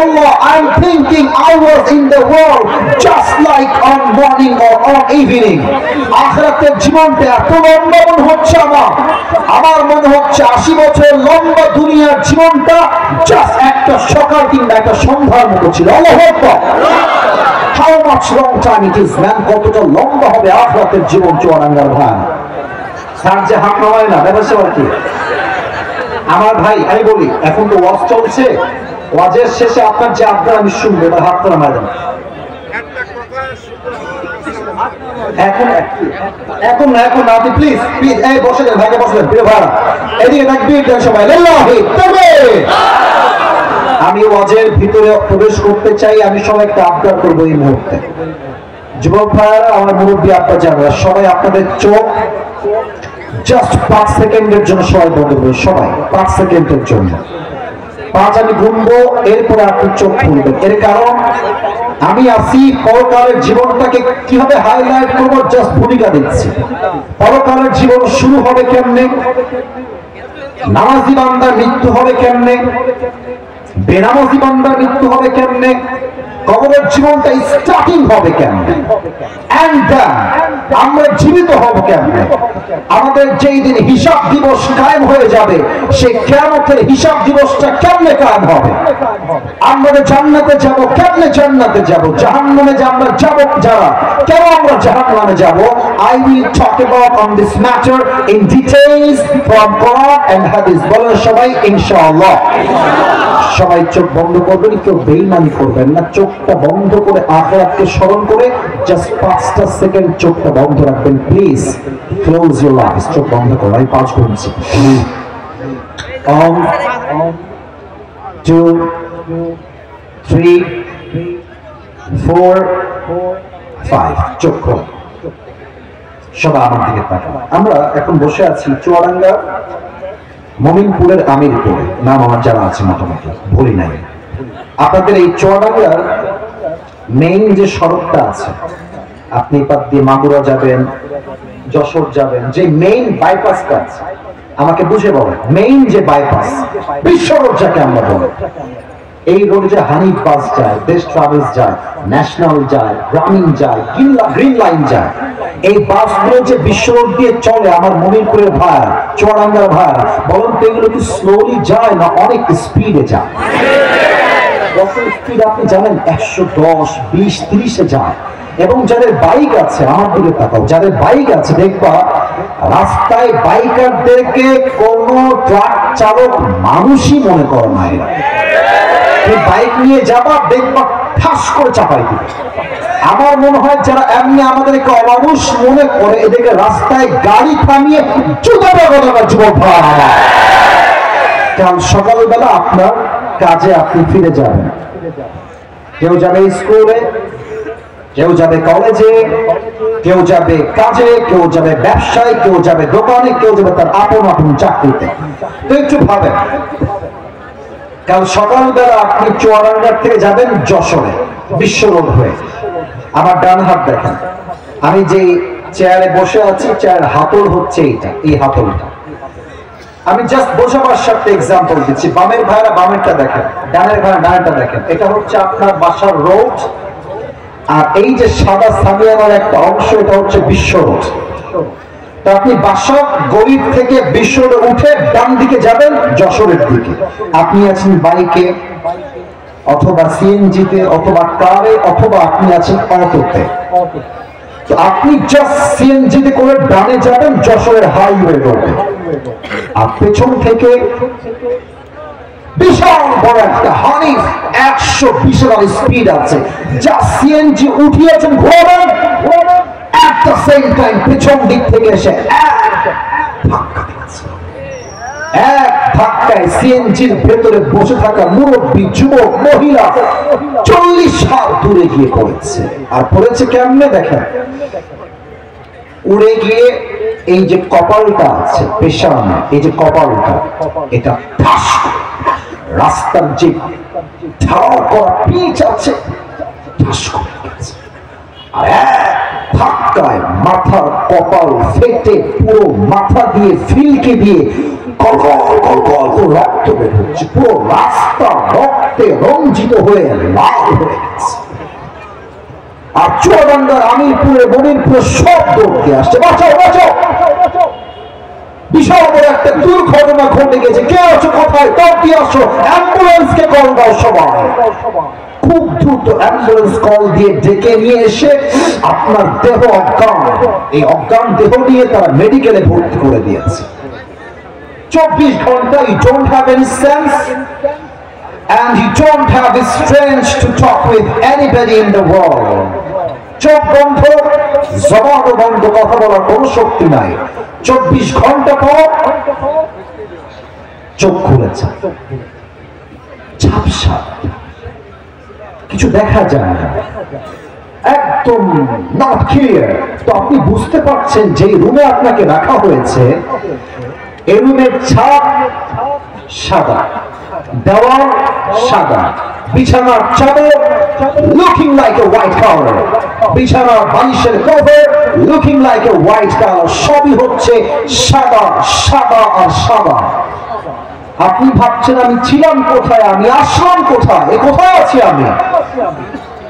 Allah, I'm thinking I was in the world just like on morning or on evening. আখিরাতের জীবনটা এত লম্বা মনে হচ্ছে আমার মনে হচ্ছে 80 বছর লম্বা দুনিয়ার জীবনটা জাস্ট একটা সকাল কিংবা একটা সন্ধ্যার মতো ছিল। আল্লাহু আকবার। How much long time it is, man? কতটা লম্বা হবে আখিরাতের জীবন চুয়াডাঙ্গার ভাই। স্যার যে হাত নামায় না, ব্যাপার সেবার কি? আমার ভাই আমি বলি, এখন তো ওয়াজ চলছে, ওয়াজের শেষে আপনার যে আবদার আমি শুনবো, এবার হাত নামায় দেন। এখন এখন না, এখন না, আপনি প্লিজ প্লিজ এই বসে দেন, ভাইকে বসে দেন, প্রিয় ভাইরা এদিকে তাকবীর দেন সবাই, লিল্লাহি তাকবীর। আমি ওয়াজের ভিতরে প্রবেশ করতে চাই, আমি সবাইকে আবদার করবো এই মুহূর্তে। যুবক ভাইরা, আমার মুরব্বী আব্বাজানরা, সবাই আপনাদের চোখ জাস্ট 5 সেকেন্ডের জন্য সবাই বন্ধ করবে, সবাই 5 সেকেন্ডের জন্য। 5 আমি গুনবো, এরপরে আপনি চোখ খুলবেন। এর কারণ আমি আসি পরকালের জীবনটাকে কিভাবে হাইলাইট করবো, জাস্ট ভূমিকা দিচ্ছি। পরকালের জীবন শুরু হবে কেমনে, নামাজি বান্দার মৃত্যু হবে কেমনে, বেনামাজি বান্দার মৃত্যু হবে কেমনে, কবরের জীবনটা স্টার্টিং হবে কেমনে, এন্ড আমরা জীবিত হব কেমনে, আমাদের যেই দিন হিসাব দিবস কায়েম হয়ে যাবে সেই কিয়ামতের হিসাব দিবসটা কেমনে কায়েম হবে, আমরা জান্নাতে যাব কেমনে, জান্নাতে যাব, জাহান্নামে যে আমরা যাব যারা, কেন আমরা জাহান্নামে যাব। I will talk about on this matter in details from Quran and Hadith. বলেন সবাই ইনশাআল্লাহ। সবাই চোখ বন্ধ করবেন, কেউ বেঈমানি করবেন না। চোখটা বন্ধ করে আখিরাতকে স্মরণ করে জাস্ট 5টা সেকেন্ড চোখটা বন্ধ রাখবেন প্লিজ। ক্লোজ ইউর আইস, চোখ বন্ধ করুন। আমি 5 গুনছি। 1 2 3 4 5। চোখ খুলুন। সবাই আমার দিকে তাকান। আমরা এখন বসে আছি চুয়াডাঙ্গা মমিনপুরের আমিরপুরে, নাম আমার জানা আছে মোটামুটি, ভুলি নাই। আপনাদের এই চুয়াডাঙ্গার মেইন যে সড়কটা আছে, আপনি পাত দিয়ে মাগুরা যাবেন, যশোর যাবেন, যে মেইন বাইপাসটা আছে, আমাকে বুঝে বলেন মেইন যে বাইপাস, বিশ্ব রোড যাকে আমরা বলি, এই রোডে যে হানিফ বাস যায়, দেশ ট্রাভেলস যায়, ন্যাশনাল যায়, গ্রামীণ যায়, গ্রিন লাইন যায়, এই বাসগুলো যে বিশ্ব রোড দিয়ে চলে, আমার মনিরপুরের ভাড়া, চুয়াডাঙ্গার ভাড়া, বলুন তো এগুলো কি স্লোলি যায় না অনেক স্পিডে যায়? কত স্পিড আপনি জানেন? 110, 20, 30-এ যায়। এবং যাদের বাইক আছে, আমার দিকে তাকাও, যাদের বাইক আছে দেখবা রাস্তায় বাইকারদেরকে কোন ট্রাক চালক মানুষই মনে করে না। এরা বাইক নিয়ে যাবা দেখবা ঠাস করে চাপাই দিবে। আমার মনে হয় যারা এমনি আমাদেরকে অমানুষ মনে করে এদেরকে রাস্তায় গাড়ি থামিয়ে জুতা বেগা যুবক ভাড়া। কারণ সকালবেলা আপনার কাজে আপনি ফিরে যাবেন, কেউ যাবে স্কুলে, কেউ যাবে কলেজে, কেউ যাবে কাজে, কেউ যাবে ব্যবসায়, কেউ যাবে দোকানে, কেউ যাবে তার আপন আপন চাকরিতে। তো একটু ভাবেন, কাল সকালবেলা আপনি চুয়াডাঙ্গার থেকে যাবেন যশোরে বিশ্ব রোড হয়ে। আমার ডান হাত দেখেন, আমি যে চেয়ারে বসে আছি, চেয়ারের হাতল হচ্ছে এইটা, এই হাতলটা। আমি জাস্ট বোঝাবার সাথে এক্সাম্পল দিচ্ছি। বামের ভাইরা বামেরটা দেখেন, ডানের ভাইরা ডানেরটা দেখেন। এটা হচ্ছে আপনার বাসার রোড, আর এই যে সাদা সামিয়ানার একটা অংশ, এটা হচ্ছে বিশ্ব রোড। তো আপনি বাসা গরিব থেকে বিশ্ব রোডে উঠে ডান দিকে যাবেন যশোরের দিকে। আপনি আছেন বাইকে অথবা সিএনজিতে অথবা কারে, অথবা আপনি আছেন অটোতে। তো আপনি জাস্ট সিএনজিতে করে ডানে যাবেন যশোরের হাইওয়ে রোডে, আর পেছন থেকে বিশাল বড় একটা হানিফ 120 স্পিড আছে, যা সিএনজি উঠিয়েছেন ঘোরাবেন, এট দ্য সেম টাইম পেছন দিক থেকে এসে এক ধাক্কায় সিএনজির ভেতরে বসে থাকা মুরব্বী যুবক মহিলা 40 হাত দূরে গিয়ে পড়েছে। আর পড়েছে কেমনে দেখেন, উড়ে গিয়ে এই যে কপালটা আছে পেছনে, এই যে কপালটা, এটা ঠাস রাস্তার যে ঢাল করা পিচ আছে ঠাস করে গেছে। আর এক ধাক্কায় মাথার কপাল ফেটে পুরো মাথা দিয়ে ফিলকে দিয়ে রক্ত বের হচ্ছে, পুরো রাস্তা রক্তে রঞ্জিত হয়ে লাল হয়ে গেছে। আর চুয়াডাঙ্গার আমিরপুরে মনিরপুরে সব দৌড়তে আসছে, বাঁচাও বাঁচাও। বিশাল বড় একটা দুর্ঘটনা ঘটে গেছে, কে আছো কোথায়, তাড়াতাড়ি আসো, অ্যাম্বুলেন্সকে কল দাও সবাই। খুব দ্রুত অ্যাম্বুলেন্স কল দিয়ে ডেকে নিয়ে এসে আপনার দেহ অজ্ঞান, এই অজ্ঞান দেহ নিয়ে তারা মেডিকেলে ভর্তি করে দিয়েছে। 24 ঘন্টা, you don't have any sense and you don't have the strength to talk with anybody in the world. চোখ বন্ধ, জবান বন্ধ, কথা বলার কোন শক্তি নাই। 24 ঘন্টা পর চোখ খুলেছে, ঝাপসা, কিছু দেখা যায় না, একদম নট ক্লিয়ার। তো আপনি বুঝতে পারছেন যে রুমে আপনাকে রাখা হয়েছে, এই রুমের ছাদ সাদা, দেওয়াল সাদা, বিছানার চাদর looking like a white colour, বিছানার বালিশের cover looking like a white colour, সবই হচ্ছে সাদা সাদা আর সাদা। আপনি ভাবছেন আমি ছিলাম কোথায়, আমি আসলাম কোথায়, এ কোথায় আছি আমি?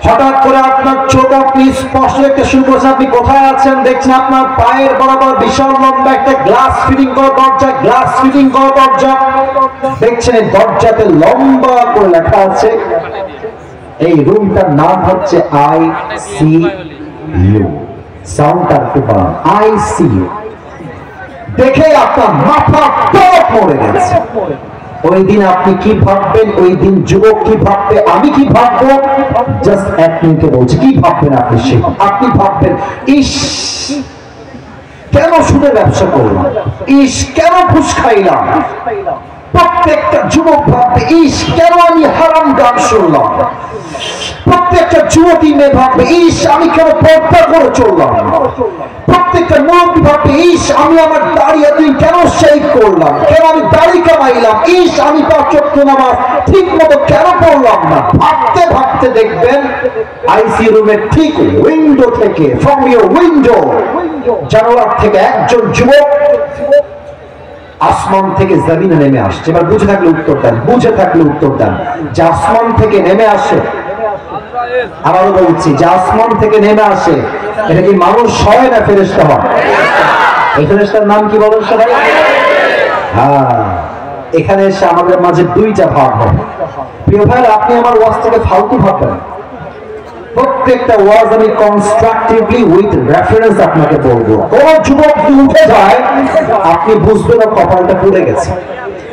হঠাৎ করে আপনার চোখ আপনি স্পষ্ট দেখতে শুরু করেছেন, আপনি কোথায় আছেন দেখছেন আপনার পায়ের বরাবর বিশাল লম্বা একটা গ্লাস ফিটিং করা দরজা, গ্লাস ফিটিং করা দরজা দেখছেন। এই দরজাতে লম্বা করে লেখা আছে, এই রুমটার নাম হচ্ছে ICU। সাউন্ডটা একটু বাড়ান, ICU। দেখে আপনার মাথা টপ পড়ে গেছে। ওই দিন আপনি কি ভাববেন, ওই দিন যুবক কি ভাববে, আমি কি ভাববো, জাস্ট এক মিনিটে বলছি কি ভাববেন আপনি। আপনি ভাববেন ইস কেন সুদে ব্যবসা করলাম, ইস কেন ঘুষ খাইলাম। প্রত্যেকটা যুবক ভাববে ইস কেন আমি হারাম গান শুনলাম। প্রত্যেকটা যুবতী মেয়ে ভাববে ইস আমি কেন পর্দা করে চললাম। প্রত্যেকটা মুরব্বী ভাববে ইস আমি আমার দাড়ি এতদিন কেন শেভ করলাম, কেন আমি দাড়ি কামাইলাম, ইস আমি 5 ওয়াক্ত নামাজ ঠিক মতো কেন পড়লাম না। ভাবতে ভাবতে দেখবেন আইসিইউ রুমের ঠিক উইন্ডো থেকে, ফ্রম ইউর উইন্ডো, জানালার থেকে একজন যুবক আসমান থেকে জমিনে নেমে আসছে। এবার বুঝে থাকলে উত্তর দেন, বুঝে থাকলে উত্তর দেন। যে আসমান থেকে নেমে আসে, আবারও বলছি, যে আসমান থেকে নেমে আসে, এটা কি মানুষ হয় না ফেরেশতা হয়? এই ফেরেশতার নাম কি বলেন সবাই? হ্যাঁ, এখানে এসে আমাদের মাঝে দুইটা ভাগ হবে। প্রিয় ভাই, আপনি আমার ওয়াজ থেকে ফালতু ভাববেন। প্রত্যেকটা ওয়াজ আমি কনস্ট্রাকটিভলি উইথ রেফারেন্স আপনাকে বলবো। কোন যুবক উঠে যায়, আপনি বুঝবেন কপালটা পুড়ে গেছে।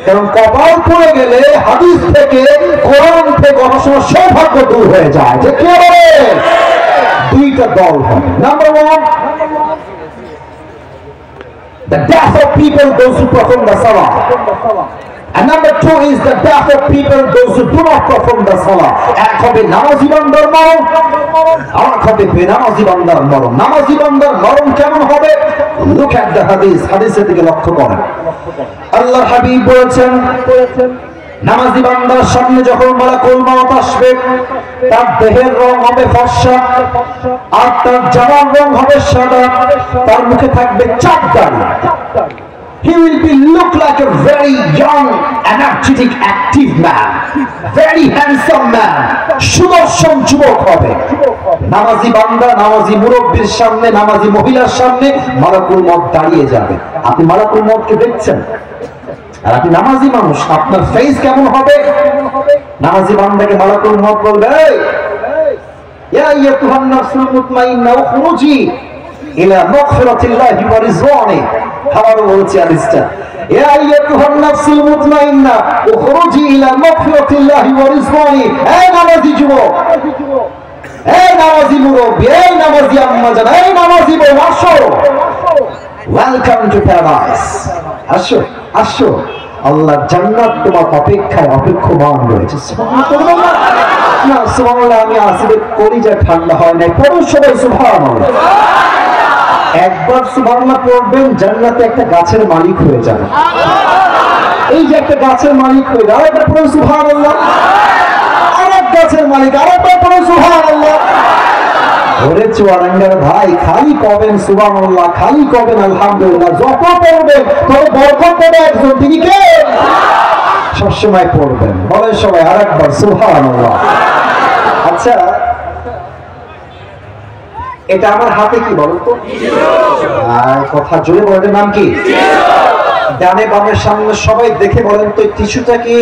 কারণ কপাল পুড়ে গেলে হাদিস থেকে, কোরআন থেকে অনেক সময় সৌভাগ্য দূর হয়ে যায়। যে কি হবে? দুইটা দল হবে। Number one, the death of people, those who perform the salah. And number two is the death of people, those who do not perform the salah. এক হবে নামাজি বান্দার মরণ, আর এক হবে বেনামাজি বান্দার মরণ। নামাজি বান্দার মরণ কেমন হবে? Look at the hadith, হাদিসের দিকে লক্ষ্য করেন। আল্লাহর হাবিব বলেছেন, নামাজি বান্দার সামনে যখন মালাকুল মউত আসবে, তার দেহের রং হবে ফর্সা, আর তার জামার রং হবে সাদা, তার মুখে থাকবে চাপ দাড়ি। He will be look like a very young, energetic, active man, very handsome man, সুদর্শন যুবক হবে। নামাজি বান্দা নামাজি মুরব্বির সামনে, নামাজি মহিলার সামনে মালাকুল মউত দাঁড়িয়ে যাবে। আপনি মালাকুল মউতকে দেখছেন, আর আপনি নামাজি মানুষ, আপনার ফেস কেমন হবে? নামাজি বান্দাকে মালাকুল মউত বলবে, ইয়া আইয়াতুহান নাফসুল মুতমাইন্না উখরুজি ইলা মাগফিরাতিল্লাহি ওয়া রিজওয়ানি। আবার বলছি হাদিসটা, ইয়া আইয়াতুহান নাফসুল মুতমাইন্না উখরুজি ইলা মাগফিরাতিল্লাহি ওয়া রিজওয়ানি। এই নামাজি যুবক, এই নামাজি মুরব্বি, এই নামাজি আম্মা জান, এই নামাজি বউ, আসো, ওয়েলকাম টু প্যারাডাইস। আসো আসো, আল্লাহর জান্নাত তোমার অপেক্ষায় অপেক্ষমান রয়েছে। সুবহানাল্লাহ। না সুবহানাল্লাহ, আমি আসলে কলিজা ঠান্ডা হয় না। পড়ো সবাই সুবহানাল্লাহ। একবার সুবহানাল্লাহ পড়বেন, জান্নাতে একটা গাছের মালিক হয়ে যাবে। এই যে একটা গাছের মালিক হয়ে যাবে, আরেকবার পড়ো সুবহানাল্লাহ। আরেক গাছের মালিক, আরেকবার পড়ো সুবহানাল্লাহ। ওরে চুয়াডাঙ্গার ভাই, খালি কবেন সুবহানাল্লাহ, খালি কবেন আলহামদুলিল্লাহ। যত পড়বেন তত বরকত পাবে একজন, তিনি কে? সবসময় পড়বেন। বলেন সবাই আরেকবার সুবহানাল্লাহ। আচ্ছা, এটা আমার হাতে কি বলেন তো? আর কথা জোরে বলেন, নাম কি? ডানে বামের সামনে সবাই দেখে বলেন তো, টিস্যুটা কি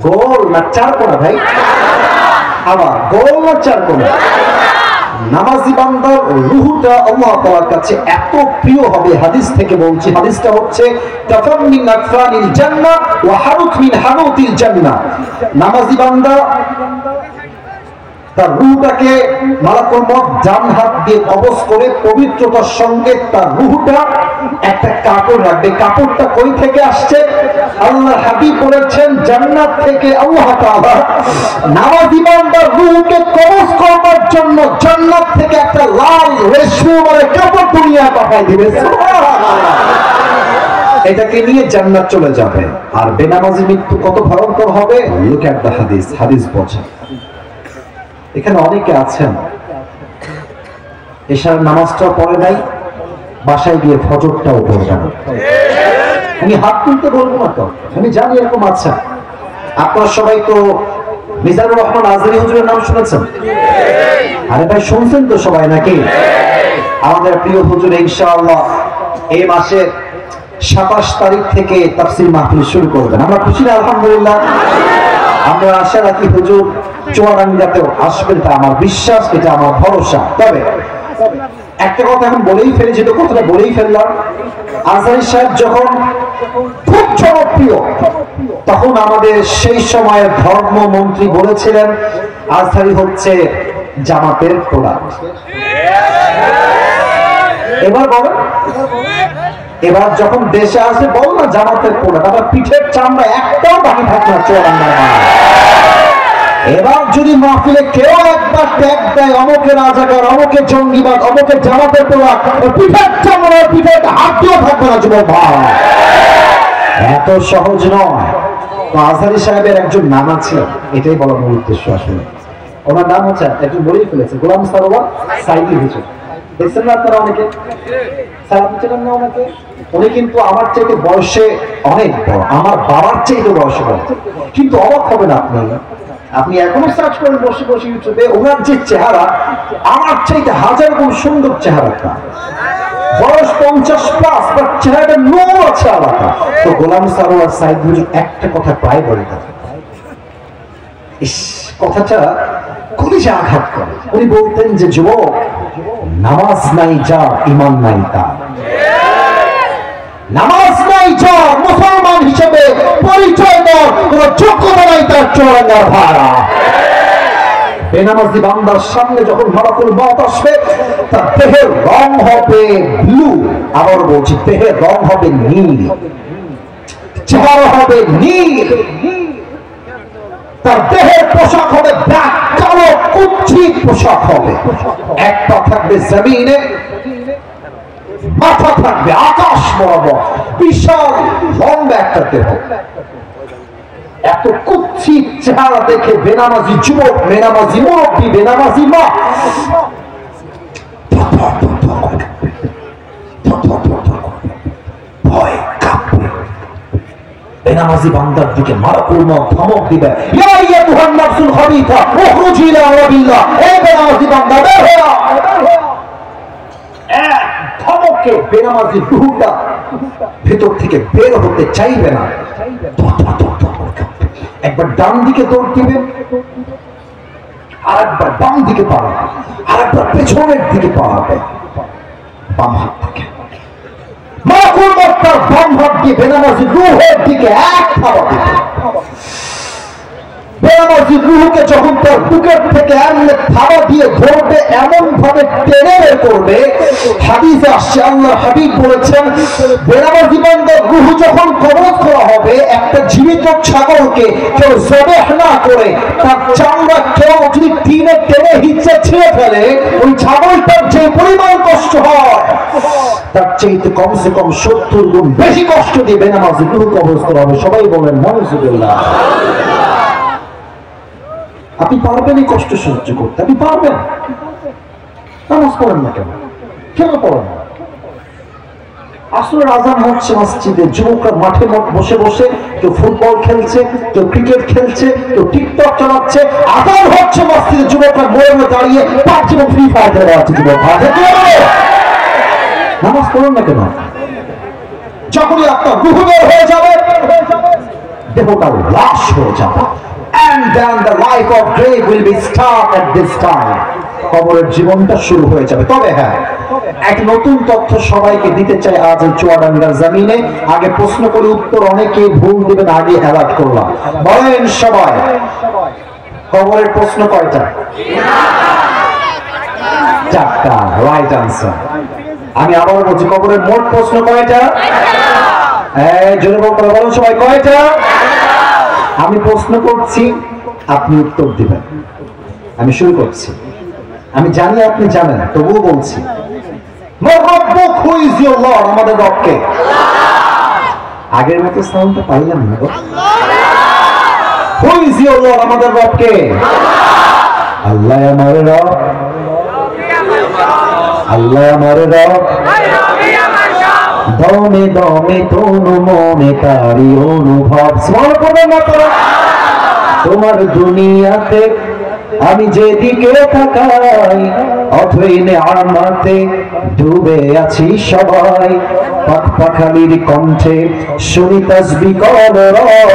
গোল না চারকোনা ভাই? আবার গোল না চারকোনা? নামাজি বান্দার রূহটা আল্লাহ তাআলার কাছে এত প্রিয় হবে, হাদিস থেকে বলছি। হাদিসটা হচ্ছে, তাফাম মিন আকফানিল জান্নাহ ওয়া হারুত মিন হানুতিল জান্নাহ। নামাজি বান্দা তার রূহটাকে মালাকুল মউত ডান হাত দিয়ে কবজ করে পবিত্রতার সঙ্গে তার রূহটা একটা কাপড় রাখবে। কাপড়টা কই থেকে আসছে? আল্লাহর হাবিব বলেছেন, জান্নাত থেকে আল্লাহ তাআলা নামাজি বান্দার রূহকে কবজ করবার জন্য জান্নাত থেকে একটা লাল রেশমি কাপড় দুনিয়া পাঠায় দিবে। সুবহানাল্লাহ। এটাকে নিয়ে জান্নাত চলে যাবে। আর বেনামাজি মৃত্যু কত ভয়ঙ্কর হবে? লুক এট দ্য হাদিস, হাদিস বোঝা। এখানে অনেকে আছেন এশার নামাজটাও পড়ে নাই, বাসায় গিয়ে ফজরটাও পড়ে না। আমি হাত তুলতে বলবো না তো, আমি জানি এরকম আছেন। আপনারা সবাই তো মিজানুর রহমান আজহারী হুজুরের নাম শুনেছেন? আরে ভাই, শুনছেন তো সবাই নাকি? আমাদের প্রিয় হুজুর ইনশাআল্লাহ এই মাসের 27 তারিখ থেকে তাফসীর মাহফিল শুরু করবেন। আমরা খুশি না? আলহামদুলিল্লাহ। আমরা আশা রাখি হুজুর চুয়াডাঙ্গাতেও আসবেন, এটা আমার বিশ্বাস, এটা আমার ভরসা। তবে একটা কথা এখন বলেই ফেলি, যেটা কথাটা বলেই ফেললাম। আজহারী সাহেব যখন খুব জনপ্রিয়, তখন আমাদের সেই সময়ের ধর্মমন্ত্রী বলেছিলেন, আজহারী হচ্ছে জামাতের প্রোডাক্ট। এবার বলেন, এবার যখন দেশে আসে বল না জামাতের প্রোডাক্ট, আবার পিঠের চামড়া একটাও বাকি থাকে না চুয়াডাঙ্গার। এবার যদি মাহফিলে কেউ একবার ট্যাগ দেয়, অমুকে রাজাকার, অমুকে জঙ্গিবাদ, অমুকে জামাতের প্রোডাক্ট, পিঠের চামড়া, পিঠের হাতটিও থাকবে না যুবক ভাই। এত সহজ নয়। তো আজহারী সাহেবের একজন নাম আছে, এটাই বলার মূল উদ্দেশ্য। আসলে ওনার নাম হচ্ছে, একজন বলেই ফেলেছে, গোলাম সারোয়ার সাইদি হুজুর। দেখছেন না আপনারা? অনেকে সালাম চেনেন না ওনাকে? উনি কিন্তু আমার চাইতে বয়সে অনেক বড়, আমার বাবার চাইতে বয়সে বড়। কিন্তু অবাক হবেন আপনি এখনো সার্চ করেন বসে বসে ইউটিউবে, ওনার যে চেহারা আমার চাইতে হাজার গুণ সুন্দর চেহারাটা, বয়স 50+, বাট চেহারাটা নূর আছে আলাদা। তো গোলাম সারোয়ার সাইদ হুজুর একটা কথা প্রায় বলে থাকেন, কথাটা কলিজা আঘাত করে। উনি বলতেন যে যুবক, নামাজ নাই যার ঈমান নাই তার, নামাজ নাই যার মুসলমান হিসেবে পরিচয় দেওয়ার কোন যোগ্যতা নাই তার চুয়াডাঙ্গার ভাড়া। বেনামাজি বান্দার সামনে যখন মালাকুল মউত আসবে, তার দেহের রং হবে ব্লু, আবার বলছি দেহের রং হবে নীল, চেহারা হবে নীল, তার দেহের পোশাক হবে ব্ল্যাক, কালো কুচ্ছিত পোশাক হবে, এক পা থাকবে জমিনে, মাথা থাকবে আকাশ বরাবর, বিশাল লম্বা একটা দেহ। এত কুচ্ছিত চেহারা দেখে বেনামাজি যুবক, বেনামাজি মুরব্বী, বেনামাজি মা ভয় কাঁপবে। বেনামাজি বান্দার দিকে মালাকুল মউত ধমক দিবে, ইয়া আইয়ুহান নাফসুল খাবিথা উখরুজি ইলা রাব্বিল্লাহ, এই বেনামাজি বান্দা বের হও। এক ধমকে বেনামাজি রূহটা ভেতর থেকে বের হতে চাইবে না, একবার ডান দিকে দৌড় দিবে, আরেকবার বাম দিকে পালাবে, আরেকবার পেছনের দিকে পালাবে, বাম হাত থেকে মালাকুল মউত তার বাম হাত দিয়ে বেনামাজি রূহের দিকে এক থাবা দিবে। বেনামাজি রূহকে যখন তার বুকের থেকে এমনি থাবা দিয়ে ধরবে, এমন ভাবে টেনে বের করবে, হাদিসে আসছে আল্লাহর হাবিব বলেছেন, বেনামাজি বান্দার রূহ যখন কবজ করা হবে, একটা জীবিত ছাগলকে কেউ জবেহ না করে তার চামড়া কেউ যদি টিনে টেনে হিচ্ছা ছিঁড়ে ফেলে, ওই ছাগলটার যে পরিমাণ কষ্ট হয় তার চাইতে কমসে কম 70 গুণ বেশি কষ্ট দিয়ে বেনামাজি রূহ কবজ করা হবে। সবাই বলেন নাউজুবিল্লাহ। আপনি পারবেন এই কষ্ট সহ্য করতে? আপনি পারবেন? নামাজ পড়েন না কেন? কেন পড়েন না? আসরের আজান হচ্ছে মসজিদে, যুবকরা মাঠে বসে বসে কেউ ফুটবল খেলছে, কেউ ক্রিকেট খেলছে, কেউ টিকটক চালাচ্ছে। আজান হচ্ছে মসজিদে, যুবকরা মোড়ে মোড়ে দাঁড়িয়ে পাবজি এবং ফ্রি ফায়ার খেলে আছে। যুবক নামাজ পড়েন না কেন? যখনই আপনার রূহ বের হয়ে যাবে, দেহটা লাশ হয়ে যাবে, and then the life of grave will be start at this time. কবরের জীবনটা শুরু হয়ে যাবে। তবে হ্যাঁ, এক নতুন তথ্য সবাইকে দিতে চাই আজ এই চুয়াডাঙ্গার জমিনে। আগে প্রশ্ন করে উত্তর অনেকে ভুল দিবেন, আগে অ্যালার্ট করলাম। বলেন সবাই, কবরের প্রশ্ন কয়টা? 4টা, রাইট আনসার। আমি আবার বলছি, কবরের মোট প্রশ্ন কয়টা? জোরে বলতে বলুন সবাই, কয়টা? আমি প্রশ্ন করছি, আপনি উত্তর দিবেন। আমি শুরু করছি। আমি জানি আপনি জানেন, তবুও বলছি, আমাদের রবকে। আগের মতো সাউন্ডটা পাইলাম না। Who is your Lord? আমাদের রবকে। আল্লাহ আমার রব, আল্লাহ আমার রব, দমে দমে তনু মনে তারি অনুভব। স্মরণ করবেন না তো? তোমার দুনিয়াতে আমি যেদিকে তাকাই, অথই নেয়ামতে ডুবে আছি সবাই। পাখ পাখালির কণ্ঠে শুনি তাসবিহ করো রব,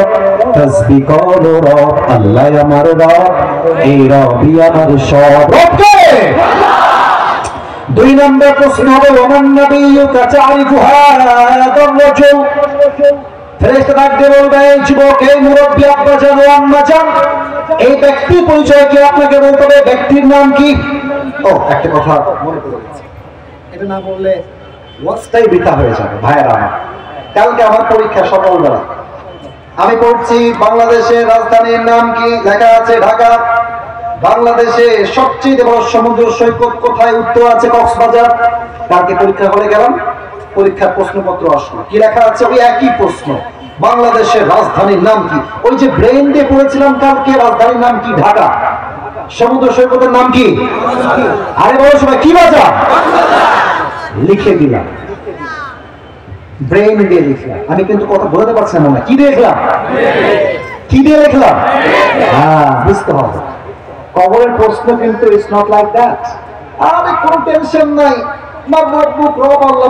তাসবিহ করো রব। আল্লাহ আমার রব, এই রবই আমার সব। রবকে। 2 নম্বর প্রশ্ন হবে, ওমান নবিয়্যুকা তা'রিফু হাযার রাজুল। ফেরেশতা ডাকতে বলবে, এই যুবক, এই মুরব্বী, আব্বা জান, আম্মা জান, এই ব্যক্তির পরিচয় কি আপনাকে বলতে হবে? ব্যক্তির নাম কি? ও, একটা কথা মনে পড়ে গেছে, এটা না বললে ওয়াজটাই বৃথা হয়ে যাবে। ভাইয়েরা আমার, কালকে আমার পরীক্ষা সকালবেলা, আমি পড়ছি বাংলাদেশের রাজধানীর নাম কি? লেখা আছে ঢাকা। বাংলাদেশে সবচেয়ে বড় সমুদ্র সৈকত কোথায়? উত্তর আছে কক্সবাজার। কালকে পরীক্ষা হলে গেলাম, পরীক্ষার প্রশ্নপত্র আসলো, কি লেখা আছে? ওই একই প্রশ্ন, বাংলাদেশের রাজধানীর নাম কি? ওই যে ব্রেন দিয়ে পড়েছিলাম কালকে, রাজধানীর নাম কি? ঢাকা। সমুদ্র সৈকতের নাম কি? আরে বলো সবাই, কি বাজার? লিখে দিলাম। ব্রেন দিয়ে লিখলাম। আমি কিন্তু কথা বলতে পারছি না, কি দিয়ে লিখলাম? কি দিয়ে লিখলাম? হ্যাঁ, বুঝতে হবে। কবরের প্রশ্ন কিন্তু ইটস নট লাইক দ্যাট। আরে কোনো টেনশন নাই,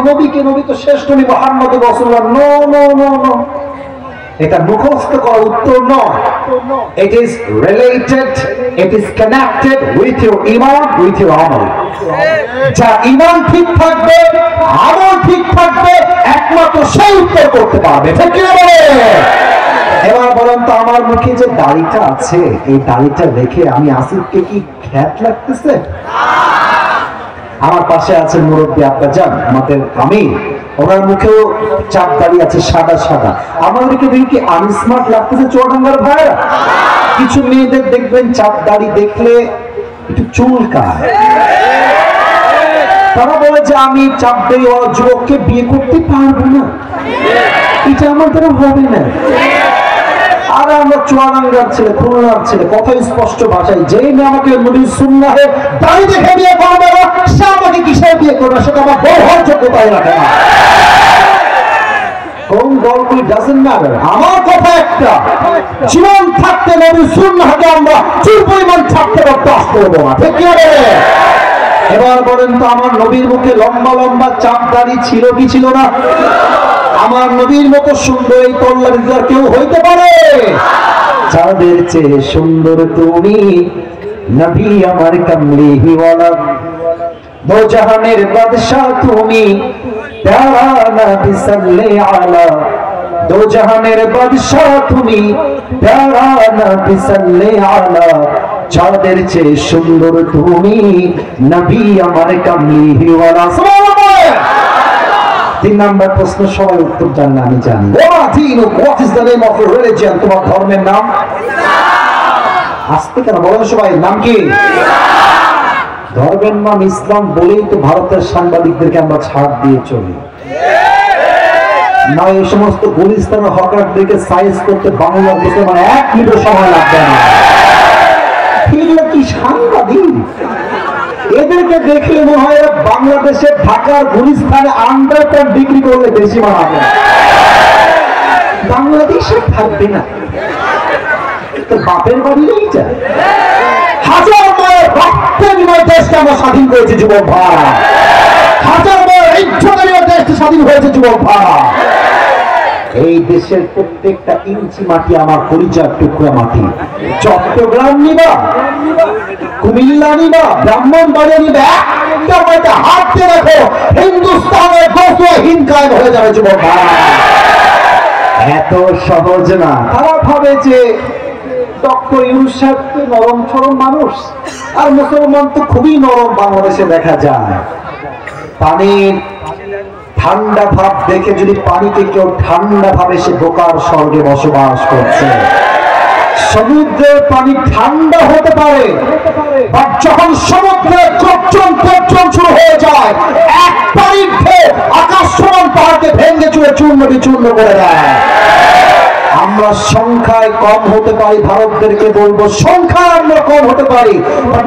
নবীকে, নবী তো শেষ নবী মুহাম্মদ রাসূলুল্লাহ। নো নো নো নো, এটা মুখস্থ করার উত্তর নয়। It is related, it is connected with your iman, with your amal. যা ইমান ঠিক থাকবে, আমল ঠিক থাকবে, একমাত্র সেই উত্তর করতে পারবে। ঠিক কি বলে? এবার বলেন তো, আমার মুখে যে দাড়িটা আছে, এই দাড়িটা দেখে আমি আসিফকে কি খ্যাত লাগতেছে? আমার পাশে আছে মুরব্বী আব্বাজান আমাদের আমির, ওনার মুখেও চাপ দাড়ি আছে সাদা সাদা। আমাদেরকে দেখি কি আনস্মার্ট লাগতেছে চুয়াডাঙ্গার ভাইরা? কিছু মেয়েদের দেখবেন চাপ দাড়ি দেখলে একটু চুলকায়, তারা বলে যে আমি চাপ দাড়ি ওরা যুবককে বিয়ে করতে পারবো না, এটা আমার দ্বারা হবে না। আর আমরা চুয়াডাঙ্গার ছেলে, খুলনার ছেলে, কথা স্পষ্ট ভাষায়, যেই মেয়ে আমাকে নবীর সুন্নাহে দাড়ি দেখে বিয়ে করবে না, সে আমাকে কিসের বিয়ে করবে? সেটা আমার বড় হওয়ার যোগ্যতাই রাখে না। কোন গল্প ডাজন্ট ম্যাটার। আমার কথা একটা, জীবন থাকতে নবীর সুন্নাহকে আমরা চুল পরিমাণ থাকতে বরদাস্ত করবো না। ঠিক কি হবে? এবার বলেন তো, আমার নবীর মুখে লম্বা লম্বা চাপ দাড়ি ছিল কি ছিল না? আমার নবীর মতো সুন্দর এই তল্লার কেউ হইতে পারে? চাঁদের চেয়ে সুন্দর তুমি, নবী আমার কামলিওয়ালা, দো জাহানের বাদশাহ তুমি, প্যারা নবী সাল্লাল্লাহু আলা, দো জাহানের বাদশাহ তুমি, প্যারা নবী সাল্লাল্লাহু আলা, চাঁদের চেয়ে সুন্দর তুমি, নবী আমার কামলিওয়ালা। সুবহানাল্লাহ। 3 নাম্বার প্রশ্ন, সবাই উত্তর জানেন, আমি জানি। What is the name of your religion? তোমার ধর্মের নাম? আস্তে কেন বলেন সবাই, নাম কি? ধর্মের নাম ইসলাম বলেই তো ভারতের সাংবাদিকদেরকে আমরা ছাড় দিয়ে চলি না। এই সমস্ত গুলিস্তানের হকারদেরকে সাইজ করতে বাংলাদেশে মানে 1 মিনিট সময় লাগবে না। এগুলো কি সাংবাদিক? এদেরকে দেখলে মনে হয় বাংলাদেশে ঢাকার গুলিস্তানে আন্ডারপ্যান্ট বিক্রি করলে বেশি মানাবে। বাংলাদেশে থাকবে না তো বাপের বাড়ি নেই যায়। হাজার মায়ের রক্তের বিনিময়ে দেশকে আমরা স্বাধীন করেছি যুবক ভাই, হাজার মায়ের ইজ্জতের দেশকে স্বাধীন হয়েছে যুবক ভাই। এই দেশের প্রত্যেকটা ইঞ্চি মাটি আমার পরিচয় টুকরা মাটি। চট্টগ্রাম নিবা, কুমিল্লা নিবা, ব্রাহ্মণবাড়িয়া নিবা, একটা মাটি হাত দিয়ে দেখো, হিন্দুস্তানের হিন্দ কায়েম হয়ে যাবে যুবক ভাই। এত সহজ না। তারা ভাবে যে ডক্টর ইউনূস সাহেব তো নরম সরম মানুষ, আর মুসলমান তো খুবই নরম বাংলাদেশে দেখা যায়। পানির ঠান্ডা ভাব দেখে যদি পানিকে কেউ ঠান্ডা ভাবে, সে বোকার স্বর্গে বসবাস করছে। সমুদ্রের পানি ঠান্ডা হতে পারে, বাট যখন সমুদ্রের গর্জন শুরু হয়ে যায়, এক পানির ঢেউ আকাশ সমান পাহাড়কে ভেঙে চুরে চূর্ণ বিচূর্ণ করে দেয়। আমরা সংখ্যায় কম হতে পারি, ভারতদেরকে বলবো সংখ্যায় আমরা কম হতে পারি,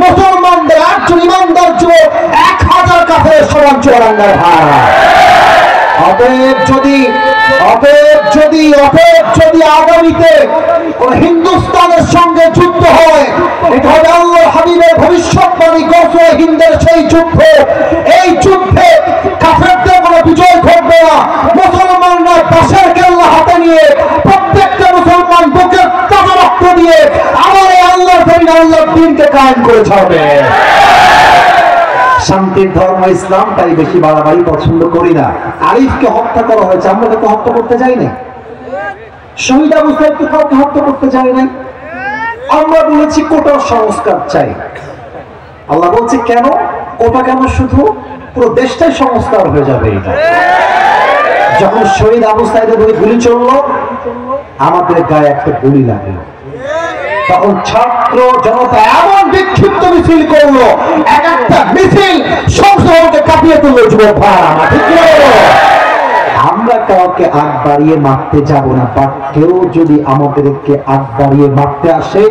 মুসলমানদের একজন ইমানদার যুবক 1000 কাফেরের সমান চুয়াডাঙ্গার ভাই। অতএব যদি আগামীতে হিন্দুস্তানের সঙ্গে যুদ্ধ হয়, এটা হবে আল্লাহ হাবিবের ভবিষ্যৎবাণী গজওয়ে হিন্দের সেই যুদ্ধ। এই যুদ্ধে কাফেরদের কোনো বিজয় ঘটবে না। মুসলমানরা পাশের কেল্লা হাতে নিয়ে, প্রত্যেকটা মুসলমান বুকের তাজা রক্ত দিয়ে আমার এই আল্লাহর জমিনে আল্লাহর দ্বীনকে কায়েম করে ছাড়বে। শান্তির ধর্ম ইসলাম, তাই বেশি বাড়াবাড়ি পছন্দ করি না। আরিফকে হত্যা করা হয়েছে, আমরা তাকে হত্যা করতে যাই না। শহীদ আবু সাইদকে কাউকে হত্যা করতে যাই নাই। আমরা বলেছি কোটা সংস্কার চাই। আল্লাহ বলছে কেন কোটা, কেন শুধু পুরো দেশটাই সংস্কার হয়ে যাবে। এটা যখন শহীদ আবু সাইদের গুলি চললো, আমাদের গায়ে একটা গুলি লাগলো, তখন ছাত্র জনতা এমন বিক্ষিপ্ত মিছিল করলো, এক একটা মিছিল সংসদকে কাঁপিয়ে তুললো যুবক ভাই। আমরা কাউকে আগ বাড়িয়ে মারতে যাব না, বাট কেউ যদি আমাদেরকে আগ বাড়িয়ে মারতে আসে,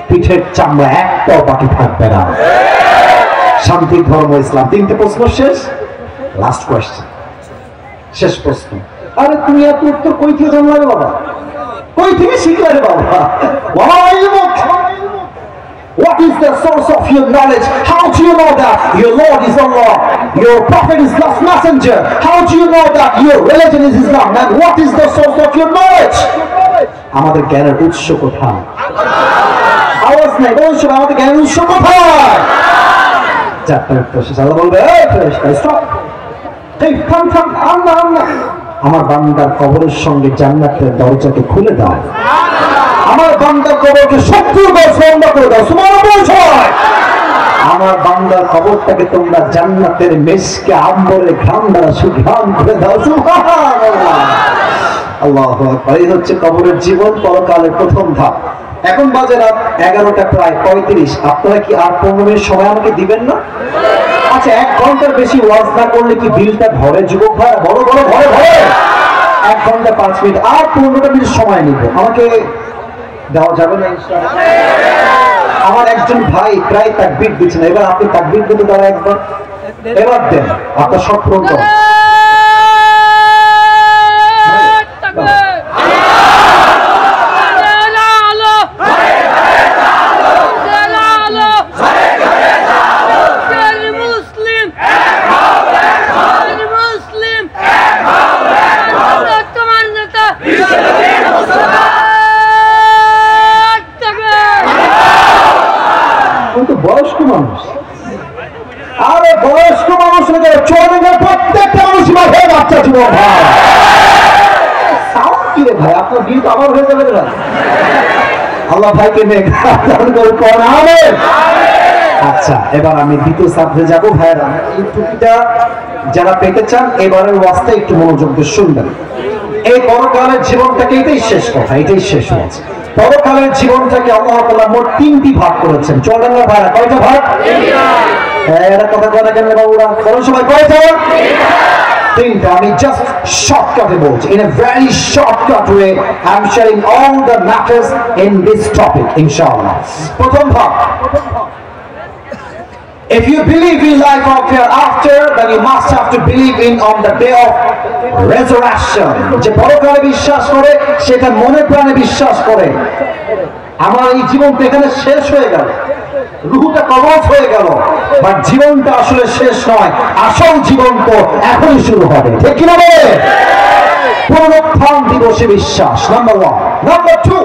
পিঠের চামড়া একটাও বাকি থাকবে না। শান্তির ধর্ম ইসলাম। 3টে প্রশ্ন শেষ, লাস্ট কোয়েশ্চেন, শেষ প্রশ্ন। আরে তুমি এত উত্তর কই থেকে জানলা রে বাবা, কই থেকে শিখলে রে বাবা? What is the source of your knowledge? How do you know that your Lord is Allah, your Prophet is God's messenger? How do you know that your religion is Islam? And what is the source of your knowledge? আমাদের জ্ঞানের উৎস কোথায়? আওয়াজ নাই, বলুন সবাই, আমাদের জ্ঞানের উৎস কোথায়? চারটা উত্তর শেষ। আল্লাহ বলবে, এই ফেরেশতা স্টপ, এই থাম থাম, আল্লাহ আল্লাহ, আমার বান্দার কবরের সঙ্গে জান্নাতের দরজাকে খুলে দাও, আমার বান্দার কবরকে 70 গজ লম্বা করে দাও। সুবহানাল্লাহ। আমার বান্দার কবরটাকে তোমরা জান্নাতের মেশকে আম্বরের ঘ্রাণ দ্বারা সুঘ্রাণ করে দাও। সুবহানাল্লাহ। আল্লাহু আকবার। এই হচ্ছে কবরের জীবন, পরকালের প্রথম ধাপ। এখন বাজে রাত 11টা প্রায় 35। আপনারা কি আর 15 মিনিট সময় আমাকে দিবেন না? আচ্ছা, 1 ঘন্টার বেশি ওয়াজ না করলে কি বিলটা ধরে যুবক ভাই? বড় বড় ঘরে ঘরে 1 ঘন্টা 5 মিনিট আর 15টা মিনিট সময় নিব, আমাকে দেওয়া যাবে না ইনশাআল্লাহ? আমার একজন ভাই প্রায় তাকবীর দিচ্ছেন, এবার আপনি তাকবীর দিতে তারা একবার এবার দেন, আপনার সব পূরণ করুন। বয়স্ক মানুষ, আরে বয়স্ক মানুষ চোরের প্রত্যেকটা মানুষ মাঠে বাচ্চা যুবক ভাই। সাউন্ড কি রে ভাই? আপনার বিল তো আবার হয়ে যাবে না। আল্লাহ ভাইকে আচ্ছা, এবার আমি দ্বিতীয় সাবজে যাবো। ভাইরা, এই টুপিটা যারা পেতে চান এবারের ওয়াজটা একটু মনোযোগ দিয়ে শুনবেন। এই পরকালের জীবনটাকে, এটাই শেষ কথা, এটাই শেষ হয়েছে। পরকালের জীবনটাকে আল্লাহ তাআলা মোট 3টি ভাগ করেছেন। চলেন না ভাইরা, কয়টা ভাগ? এরা কথা বলে কেন বাবুরা? বলুন সবাই, কয়টা? 3টা। আমি জাস্ট শর্টকাটে বলছি, in a very shortcut way I am sharing all the matters in this topic inshallah. প্রথম ভাগ, if you believe in life after, then you must have to believe in on the day of resurrection. যে পরকালে বিশ্বাস করে, সেটা মনে প্রাণে বিশ্বাস করে। আমার এই জীবনটা এখানে শেষ হয়ে গেল, রূহটা কবজ হয়ে গেল, বাট জীবনটা আসলে শেষ নয়, আসল জীবন তো এখনই শুরু হবে। ঠিক কি না বলে? পুনরুত্থান দিবসে বিশ্বাস, number 1। Number 2,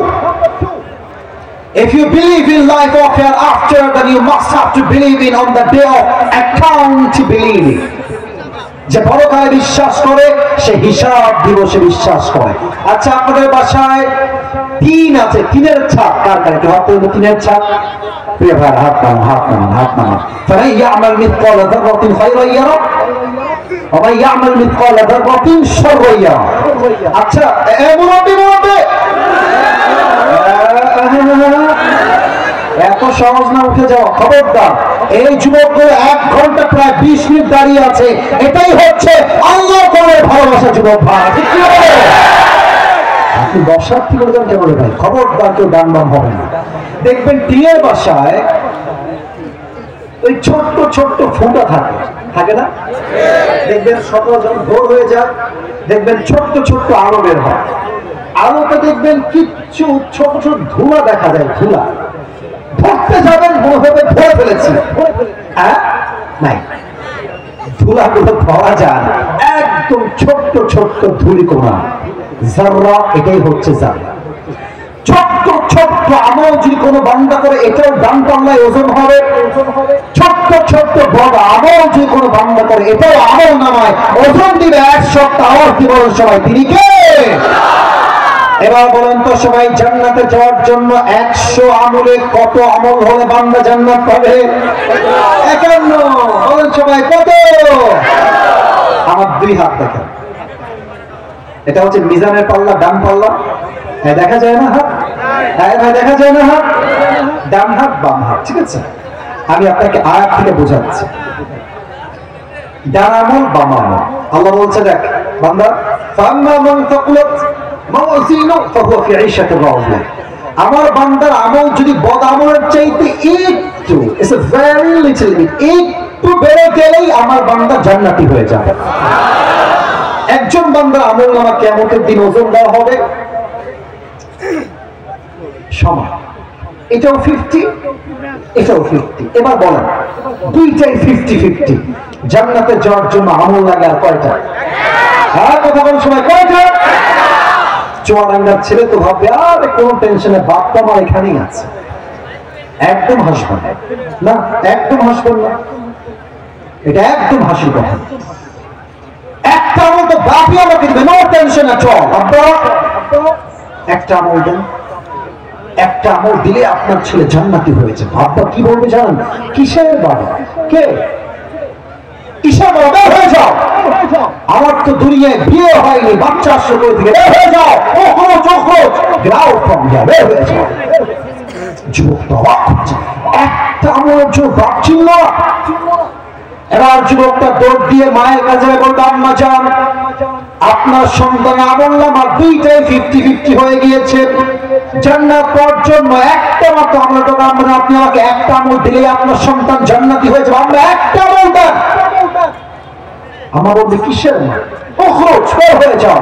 if you believe in life after, then you must have to believe in on the day of accountability. যে পরকালে বিশ্বাস করে, সে হিসাব দিবসে বিশ্বাস করে। আচ্ছা, আপনাদের বাসায় টিন আছে, টিনের ছাদ কার কার? একটু হাত তুলুন, টিনের ছাদ। প্রিয় ভাই, হাত নামান, হাত নামান, হাত নামান। ফামান ইয়ামাল মিথকাল যাররাতিন খায়রান ইয়ারা ওয়া মান ইয়ামাল মিথকাল যাররাতিন শাররান ইয়ারা। আচ্ছা, মুরব্বি এত সহজ না উঠে যাওয়া, খবরদার। এই যুবকগুলো 1 ঘন্টা প্রায় 20 মিনিট দাঁড়িয়ে আছে, এটাই হচ্ছে আল্লাহর কোরআনের ভালোবাসা যুবক ভাই। ঠিক কি বলে? আপনি বসার কি করে জানতে বলে ভাই? খবরদার কেউ ডান বাম হবে না। দেখবেন টিনের বাসায় ওই ছোট্ট ছোট্ট ফুটা থাকে, থাকে না? দেখবেন সকাল যখন ভোর হয়ে যায়, দেখবেন ছোট্ট ছোট্ট আলো বের হয়। আলোতে দেখবেন কিচ্ছু ছোট ছোট ধুলা দেখা যায়, ধুলা। ধরতে যাবেন, মনে হবে ধরে ফেলেছি, হ্যাঁ নাই, ধুলাগুলো ধরা যায় না। একদম ছোট্ট ছোট্ট ধূলিকণা, যাররা, এটাই হচ্ছে যাররা। ছোট্ট ছোট্ট আমল যদি কোনো বান্দা করে, এটাও ডান পাল্লায় ওজন হবে। ছোট্ট ছোট্ট বড় আমল যদি কোনো বান্দা করে, এটাও আমল নামায় ওজন দিবে 1 সপ্তাহ। আওয়াজ দিয়ে বলেন সবাই, তিনি কে? এবার বলেন তো সবাই, জান্নাতে যাওয়ার জন্য 100 আমলে কত আমল হলে বান্দা জান্নাত পাবে? 51। বলেন সবাই, কত? আমার 2 হাত দেখেন, এটা হচ্ছে মিজানের পাল্লা, ডান পাল্লা। দেখা যায় না হাত? হ্যাঁ ভাই, দেখা যায় না হাত? ডান হাত, বাম হাত, ঠিক আছে? আমি আপনাকে আয়াত থেকে বোঝাচ্ছি। ডান আমল, বাম আমল। আল্লাহ বলছে, দেখ বান্দা, ফাম্মা মান তাকুলাত মাওয়াজিনু ফাহুয়া ফি ঈশাতির রাদিয়া। আমার বান্দার আমল যদি বদ আমলের চাইতে একটু, it's a very little bit, একটু বেড়ে গেলেই আমার বান্দা জান্নাতি হয়ে যাবে। একজন বান্দার আমলনামা কিয়ামতের দিন ওজন দেওয়া হবে সমান। এটাও 50, এটাও 50। এবার বলেন দুইটাই 50-50। জান্নাতে যাওয়ার জন্য আমল লাগে আর কয়টা? আর কথা বলার সময় কয়টা? চুয়াডাঙ্গার ছেলে তো ভাববে আরে কোনো টেনশনে, বাপ তো আমার এখানেই আছে। একদম হাসবেন না, একদম হাসবেন না, এটা একদম হাসির কথা। একটা আমল তো বাপই আমাকে দিবে, নো টেনশন এট অল। আপনারা একটা আমল দেন, একটা আমল দিলে আপনার ছেলে জান্নাতি হয়েছে। বাবা কি বলবে জানেন? কিসের বাবা? কে কিসের বাবা? বের হয়ে যাও, আমার তো দুনিয়ায় বিয়ে হয়নি, বাচ্চা আসছে কই থেকে? বের হয়ে যাও, ও কোনো চোখ গ্রাউ ফ্রম হিয়ার, বের হয়ে যাও। যুবক তো অবাক হচ্ছে, একটা আমলের জন্য বাপ চিনল। এবার যুবকটা দৌড় দিয়ে মায়ের কাছে বলল, আম্মা জান, আপনার সন্তান আমলনামা দুইটাই 50-50 হয়ে গিয়েছে। জান্নাত পাওয়ার জন্য একটা মাত্র আমল দরকার। আপনি আমাকে একটা আমল দিলে আপনার সন্তান জান্নাতি হয়ে যাবে। আমরা একটা আমল দেন। আমার বলবে কিসের না? ও খরচ, বের হয়ে যাও,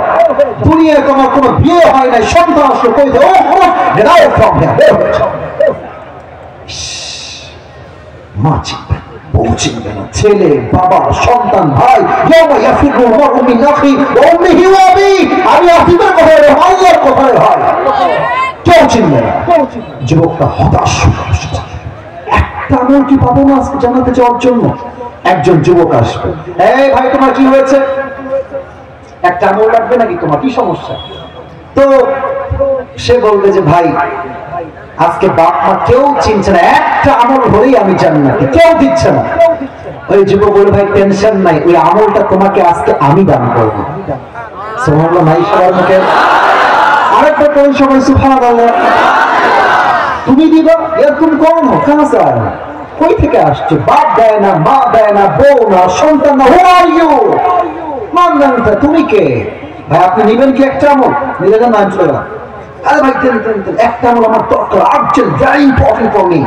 দুনিয়ায় তোমার কোনো বিয়ে হয় নাই, সন্তান আসলে কই দেয়? ও খরচ, বেরাও ফ্রম হিয়ার, বের হয়ে যাও। মা চিনবে, বউ চিনবে না, ছেলে, বাবা, সন্তান, ভাই। আমি আফিফের কথা রে, আল্লাহর কথা রে ভাই, কেউ চিনবে না। যুবকটা হতাশ। একটা আমল কি পাবো না আজকে জান্নাতে যাওয়ার জন্য? একজন যুবক আসবে, এই ভাই তোমার কি হয়েছে? একটা আমল লাগবে নাকি? তোমার কি সমস্যা? তো সে বলবে যে ভাই আজকে বাপ মা কেউ চিনছে না, একটা আমল হলেই আমি জান্নাতি, কেউ দিচ্ছে না। ওই যুবক বলে ভাই টেনশন নাই, ওই আমলটা তোমাকে আজকে আমি দান করবো। সুবহানাল্লাহ নাই সবার মুখে? আরেকটা কোন সময় সুবহানাল্লাহ তুমি দিবা? এরকম কোন কাহা সে আয়া? কই থেকে আসছে? বাপ দেয় না, মা দেয় না, বউ না, সন্তান না। হু আর ইউ? মাননানটা তুমি কে? ভাই আপনি নিবেন কি একটা আমল? নিলে না আমি চলে গেলাম। আরে ভাই দেন দেন দেন, একটা আমল আমার দরকার, urgent, very important for me.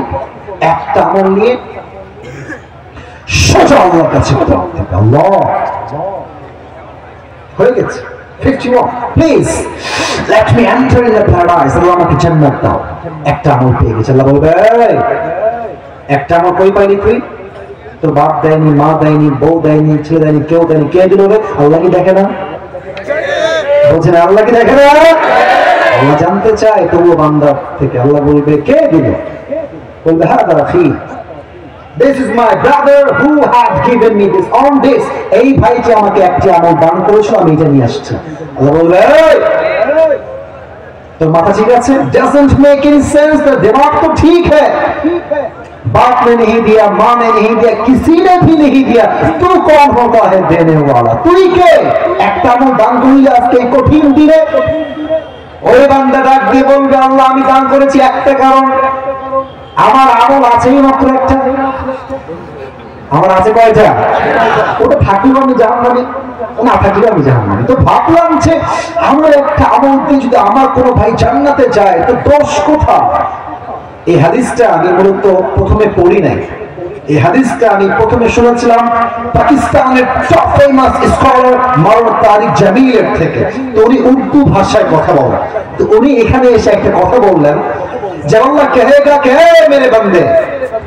একটা আমল নিয়ে সোজা আল্লাহর কাছে আল্লাহ হয়ে গেছে 51, please let me enter in the paradise. আল্লাহ আমাকে জান্নাত দাও। একটা আমল পেয়ে গেছে। আল্লাহ বলবে একটা আমল কই পাইলি তুই? তোর বাপ দেয়নি, মা দেয়নি, বউ দেয়নি, ছেলে দেয়নি, কেউ দেয়নি। কে দিল? আল্লাহ কি দেখে না? বলছেন আল্লাহ কি দেখে না? আল্লাহ জানতে চায় তবুও বান্দার থেকে। আল্লাহ বলবে কে দিল? বলবে হাদা আখি, this is my brother who had given me this on this। এই ভাইটি আমাকে একটা আমল দান করেছিল, আমি এটা নিয়ে আসছি। আল্লাহ বলবে তোর মাথা ঠিক আছে? doesn't make any sense। तो दिमाग तो ठीक है, बाप ने नहीं दिया, माँ ने नहीं दिया, किसी ने भी नहीं दिया, तू कौन होता है देने वाला? তুই কে? একটা আমল দান করলে আজকে কঠিন দিনে ওই বান্দা ডাক দিয়ে বলবে আল্লাহ আমি দান করেছি একটা কারণ, আমার আমল আছেই মাত্র একটা। আমার আছে কয়টা? ওটা থাকলেও আমি জাহান্নামী, না থাকলেও আমি জাহান্নামী। তো ভাবলাম যে আমার একটা আমল দিয়ে যদি আমার কোনো ভাই জান্নাতে যায় তো দোষ কোথায়? এই হাদিসটা আমি মূলত প্রথমে পড়ি নাই, এই হাদিসটা আমি প্রথমে শুনেছিলাম পাকিস্তানের টপ ফেমাস স্কলার মাওলানা তারিক জামিলের থেকে। তো উনি উর্দু ভাষায় কথা বলেন, তো উনি এখানে এসে একটা কথা বললেন যে আল্লাহ कहेगा कि हे मेरे बंदे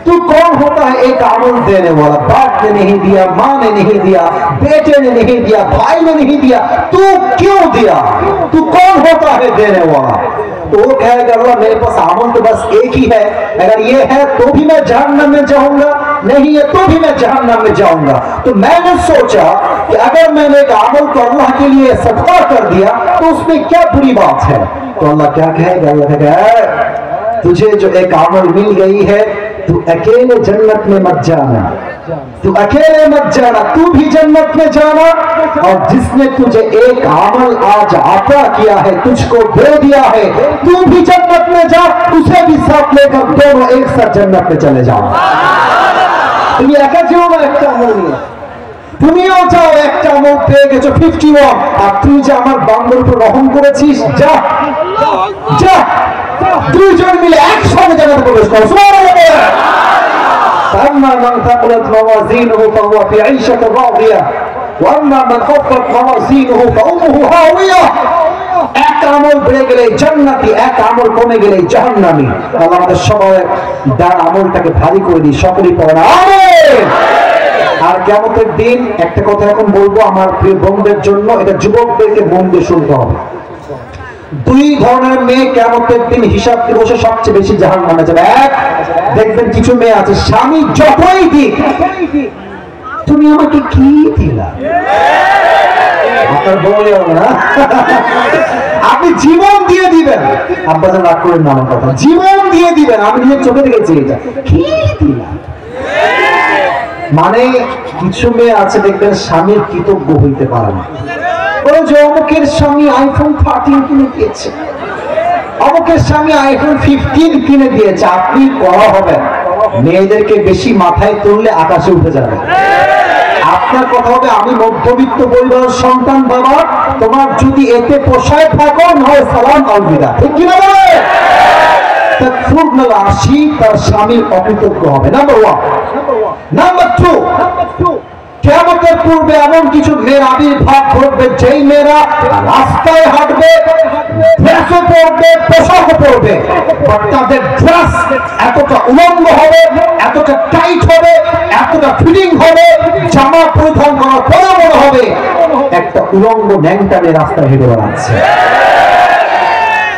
तू कौन होता है एक अमल देने वाला? बाप ने नहीं दिया, माँ ने नहीं दिया, बेटे ने नहीं दिया, भाई ने नहीं दिया, तू क्यों दिया? तू कौन होता है देने वाला? तो वो कहेगा अल्लाह मेरे पास अमल तो बस एक ही है, अगर ये है तो भी मैं जहन्नम में जाऊंगा, नहीं है तो भी मैं जहन्नम में जाऊंगा। तो मैंने सोचा कि अगर मैंने एक अमल को अल्लाह के लिए सदका कर दिया तो उसमें क्या बुरी बात है? तो अल्लाह क्या कहेगा? अल्लाह कहेगा तुझे जो एक अमल मिल गई है तू अकेले जन्नत में मत जाना, तू अकेले मत जाना, तू भी जन्नत में जाना, और जिसने तुझे एक अमल आज अता किया है, तुझको दे दिया है, तू भी जन्नत में जा, उसे भी साथ लेकर दोनों एक साथ जन्नत में चले जाओ। তুমি একা যেও না একটা আমল নিয়ে, তুমিও যাও একটা আমল পেয়ে গেছো 51, আর তুই যে আমার বান্দার উপর রহম করেছিস, যা যা দুইজন মিলে একসাথে জান্নাতে প্রবেশ করো। সুবহানাল্লাহ। فأما من ثقلت موازينه فهو في عيشة راضية ওয়াম্মা মান খাফফাত মাওয়াজিনুহু ফাউমুহু হাওিয়া। এক আমল বেড়ে গেলে জান্নাতি, এক আমল কমে গেলে জাহান্নামী। আল্লাহ আমাদের সবাই তার আমলটাকে ভারী করে দিই, সকলেই পড়েন আমিন। আর কিয়ামতের দিন একটা কথা এখন বলবো আমার প্রিয় বন্ধুদের জন্য, এটা যুবকদেরকে মন দিয়ে শুনতে হবে। দুই ধরনের মেয়ে কিয়ামতের দিন হিসাব দিবসে সবচেয়ে বেশি জাহান্নামে যাবে। এক, দেখবেন কিছু মেয়ে আছে স্বামী যতই দিক, তুমি আমাকে কি দিলা, আপনার বলেও না, আপনি জীবন দিয়ে দিবেন, আব্বাজান রাগ করেন না আমার কথা, জীবন দিয়ে দিবেন, আমি নিজের চোখে দেখেছি এটা, কি দিলা। মানে কিছু মেয়ে আছে দেখবেন স্বামীর কৃতজ্ঞ হইতে পারে না, বলে যে অমুকের স্বামী আইফোন 13 কিনে দিয়েছে, অমুকের স্বামী আইফোন 15 কিনে দিয়েছে। আপনি করা হবে মেয়েদেরকে বেশি মাথায় তুললে আকাশে উঠে যাবে। আপনার কথা হবে আমি মধ্যবিত্ত পরিবারের সন্তান বাবা, তোমার যদি এতে পোষায় থাকো নয় সালাম আলবিদা, ঠিক কিনা বলে? তার স্বামীর অকৃতজ্ঞ হবে। Number one. নাম্বার টু, কিয়ামতের পূর্বে এমন কিছু মেয়ের আবির্ভাব ঘটবে যেই মেয়েরা রাস্তায় হাঁটবে, ড্রেসও পরবে, পোশাকও পরবে, তাদের ড্রেস এতটা উলঙ্গ হবে, এতটা টাইট হবে, এতটা ফিটিং হবে, জামা পরিধান করার পরে মনে হবে একটা উলঙ্গ ন্যাংটা মেয়ে রাস্তায় হেঁটে বেড়াচ্ছে।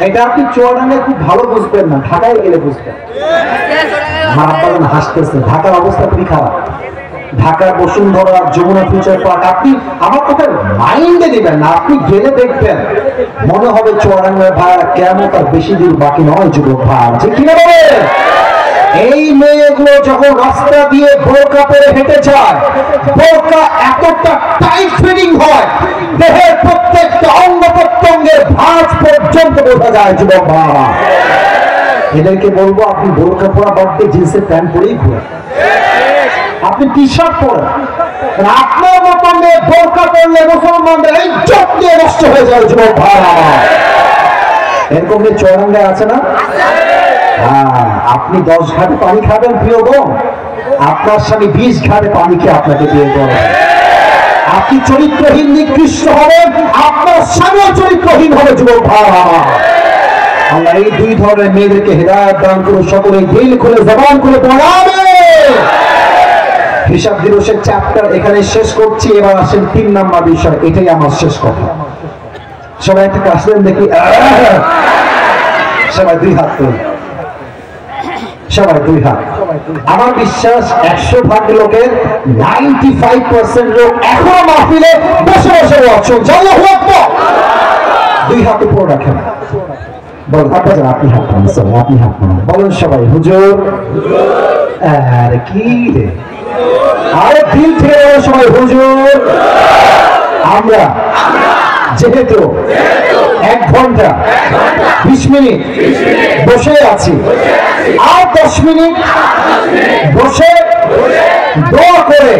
এটা আপনি চুয়াডাঙ্গে খুব ভালো বুঝবেন না, ঢাকায় গেলে বুঝবেন। আমার আব্বা হাসতেছে, ঢাকার অবস্থা খুবই খারাপ। ঢাকার বসুন্ধরা, যমুনা ফিউচার পার্ক, আপনি আমার কথা মাইন্ডে দিবেন না, আপনি গেলে দেখবেন মনে হবে চুয়াডাঙ্গার ভাড়া কেমন তার বেশি দূর বাকি নয় যুবক ভাড়া, ঠিক কিনা বলে? এই মেয়েগুলো যখন রাস্তা দিয়ে বোরকা পরে হেঁটে যায়, বোরকা এতটা টাইট ফিটিং হয়, দেহের প্রত্যেকটা অঙ্গ প্রত্যঙ্গের ভাঁজ পর্যন্ত বোঝা যায় যুবক ভাড়া। এদেরকে বলবো আপনি বোরকা পরা বাদ দিয়ে জিন্সের প্যান্ট পরেই ঘুরে, আপনি টি শার্ট পরেন, আপনার মতো মেয়ে বোরকা পরলে মুসলমানদের ইজ্জত দিয়ে নষ্ট হয়ে যায় যুবক ভাড়া। এরকম মেয়ে চৌরাঙ্গায় আছে না? হ্যাঁ, আপনি 10 ঘাটে পানি খাবেন প্রিয় বোন, আপনার স্বামী 20 ঘাটে পানি খেয়ে আপনাকে বিয়ে করে। আপনি চরিত্রহীন নিকৃষ্ট হবেন, আপনার স্বামীও চরিত্রহীন হবে যুবক ভাড়া। আল্লাহ এই দুই ধরনের মেয়েদেরকে হেদায়েত দান করুন, সকলে দিল খুলে জবান খুলে পড়াবে। হিসাব দিবসের চ্যাপ্টার এখানে শেষ করছি, এবার আসেন 3 নাম্বার বিষয়, এটাই আমার শেষ কথা। সবাই থেকে আসলেন দেখি, সবাই 2 হাত তুলুন, সবাই 2 হাত। আমার বিশ্বাস 100% লোকের 95% লোক এখনো মাহফিলে বসে বসে আছেন। আল্লাহু আকবার। 2 হাত উপরে রাখেন, বল আপনারা, আপনি হাত নামান, সবাই আপনি হাত নামান, বলেন সবাই হুজুর। আর কি রে, আরে দিল থেকে বলেন সবাই হুজুর। আমরা যেহেতু 1 ঘন্টা 20 মিনিট বসে আছি, আর 10 মিনিট বসে দোয়া করে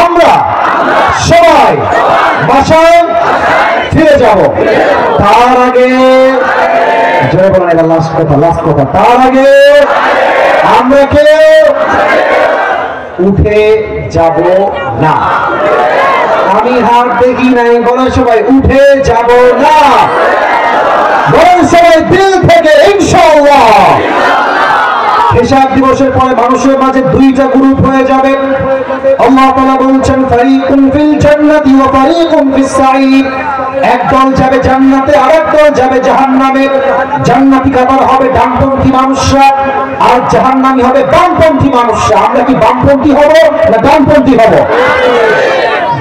আমরা সবাই বাসায় ফিরে যাব। তার আগে জয় বলেন, এটা লাস্ট কথা, তার আগে আমরা কেউ উঠে যাব না। আমি হাত দেখি নাই, বলেন সবাই উঠে যাব না, বলেন সবাই দিল থেকে ইনশাআল্লাহ। হিসাব দিবসের পরে মানুষের মাঝে 2টা গ্রুপ হয়ে যাবে। আল্লাহ তাআলা বলছেন ফারিকুন ফিল জান্নাতি ওয়া ফারিকুন ফিস সাঈর। একদল যাবে জান্নাতে, আরেক দল যাবে জাহান্নামে। জান্নাতি কাতার হবে ডানপন্থী মানুষরা, আর জাহান্নামী হবে বামপন্থী মানুষরা। আমরা কি বামপন্থী হব না ডানপন্থী হব?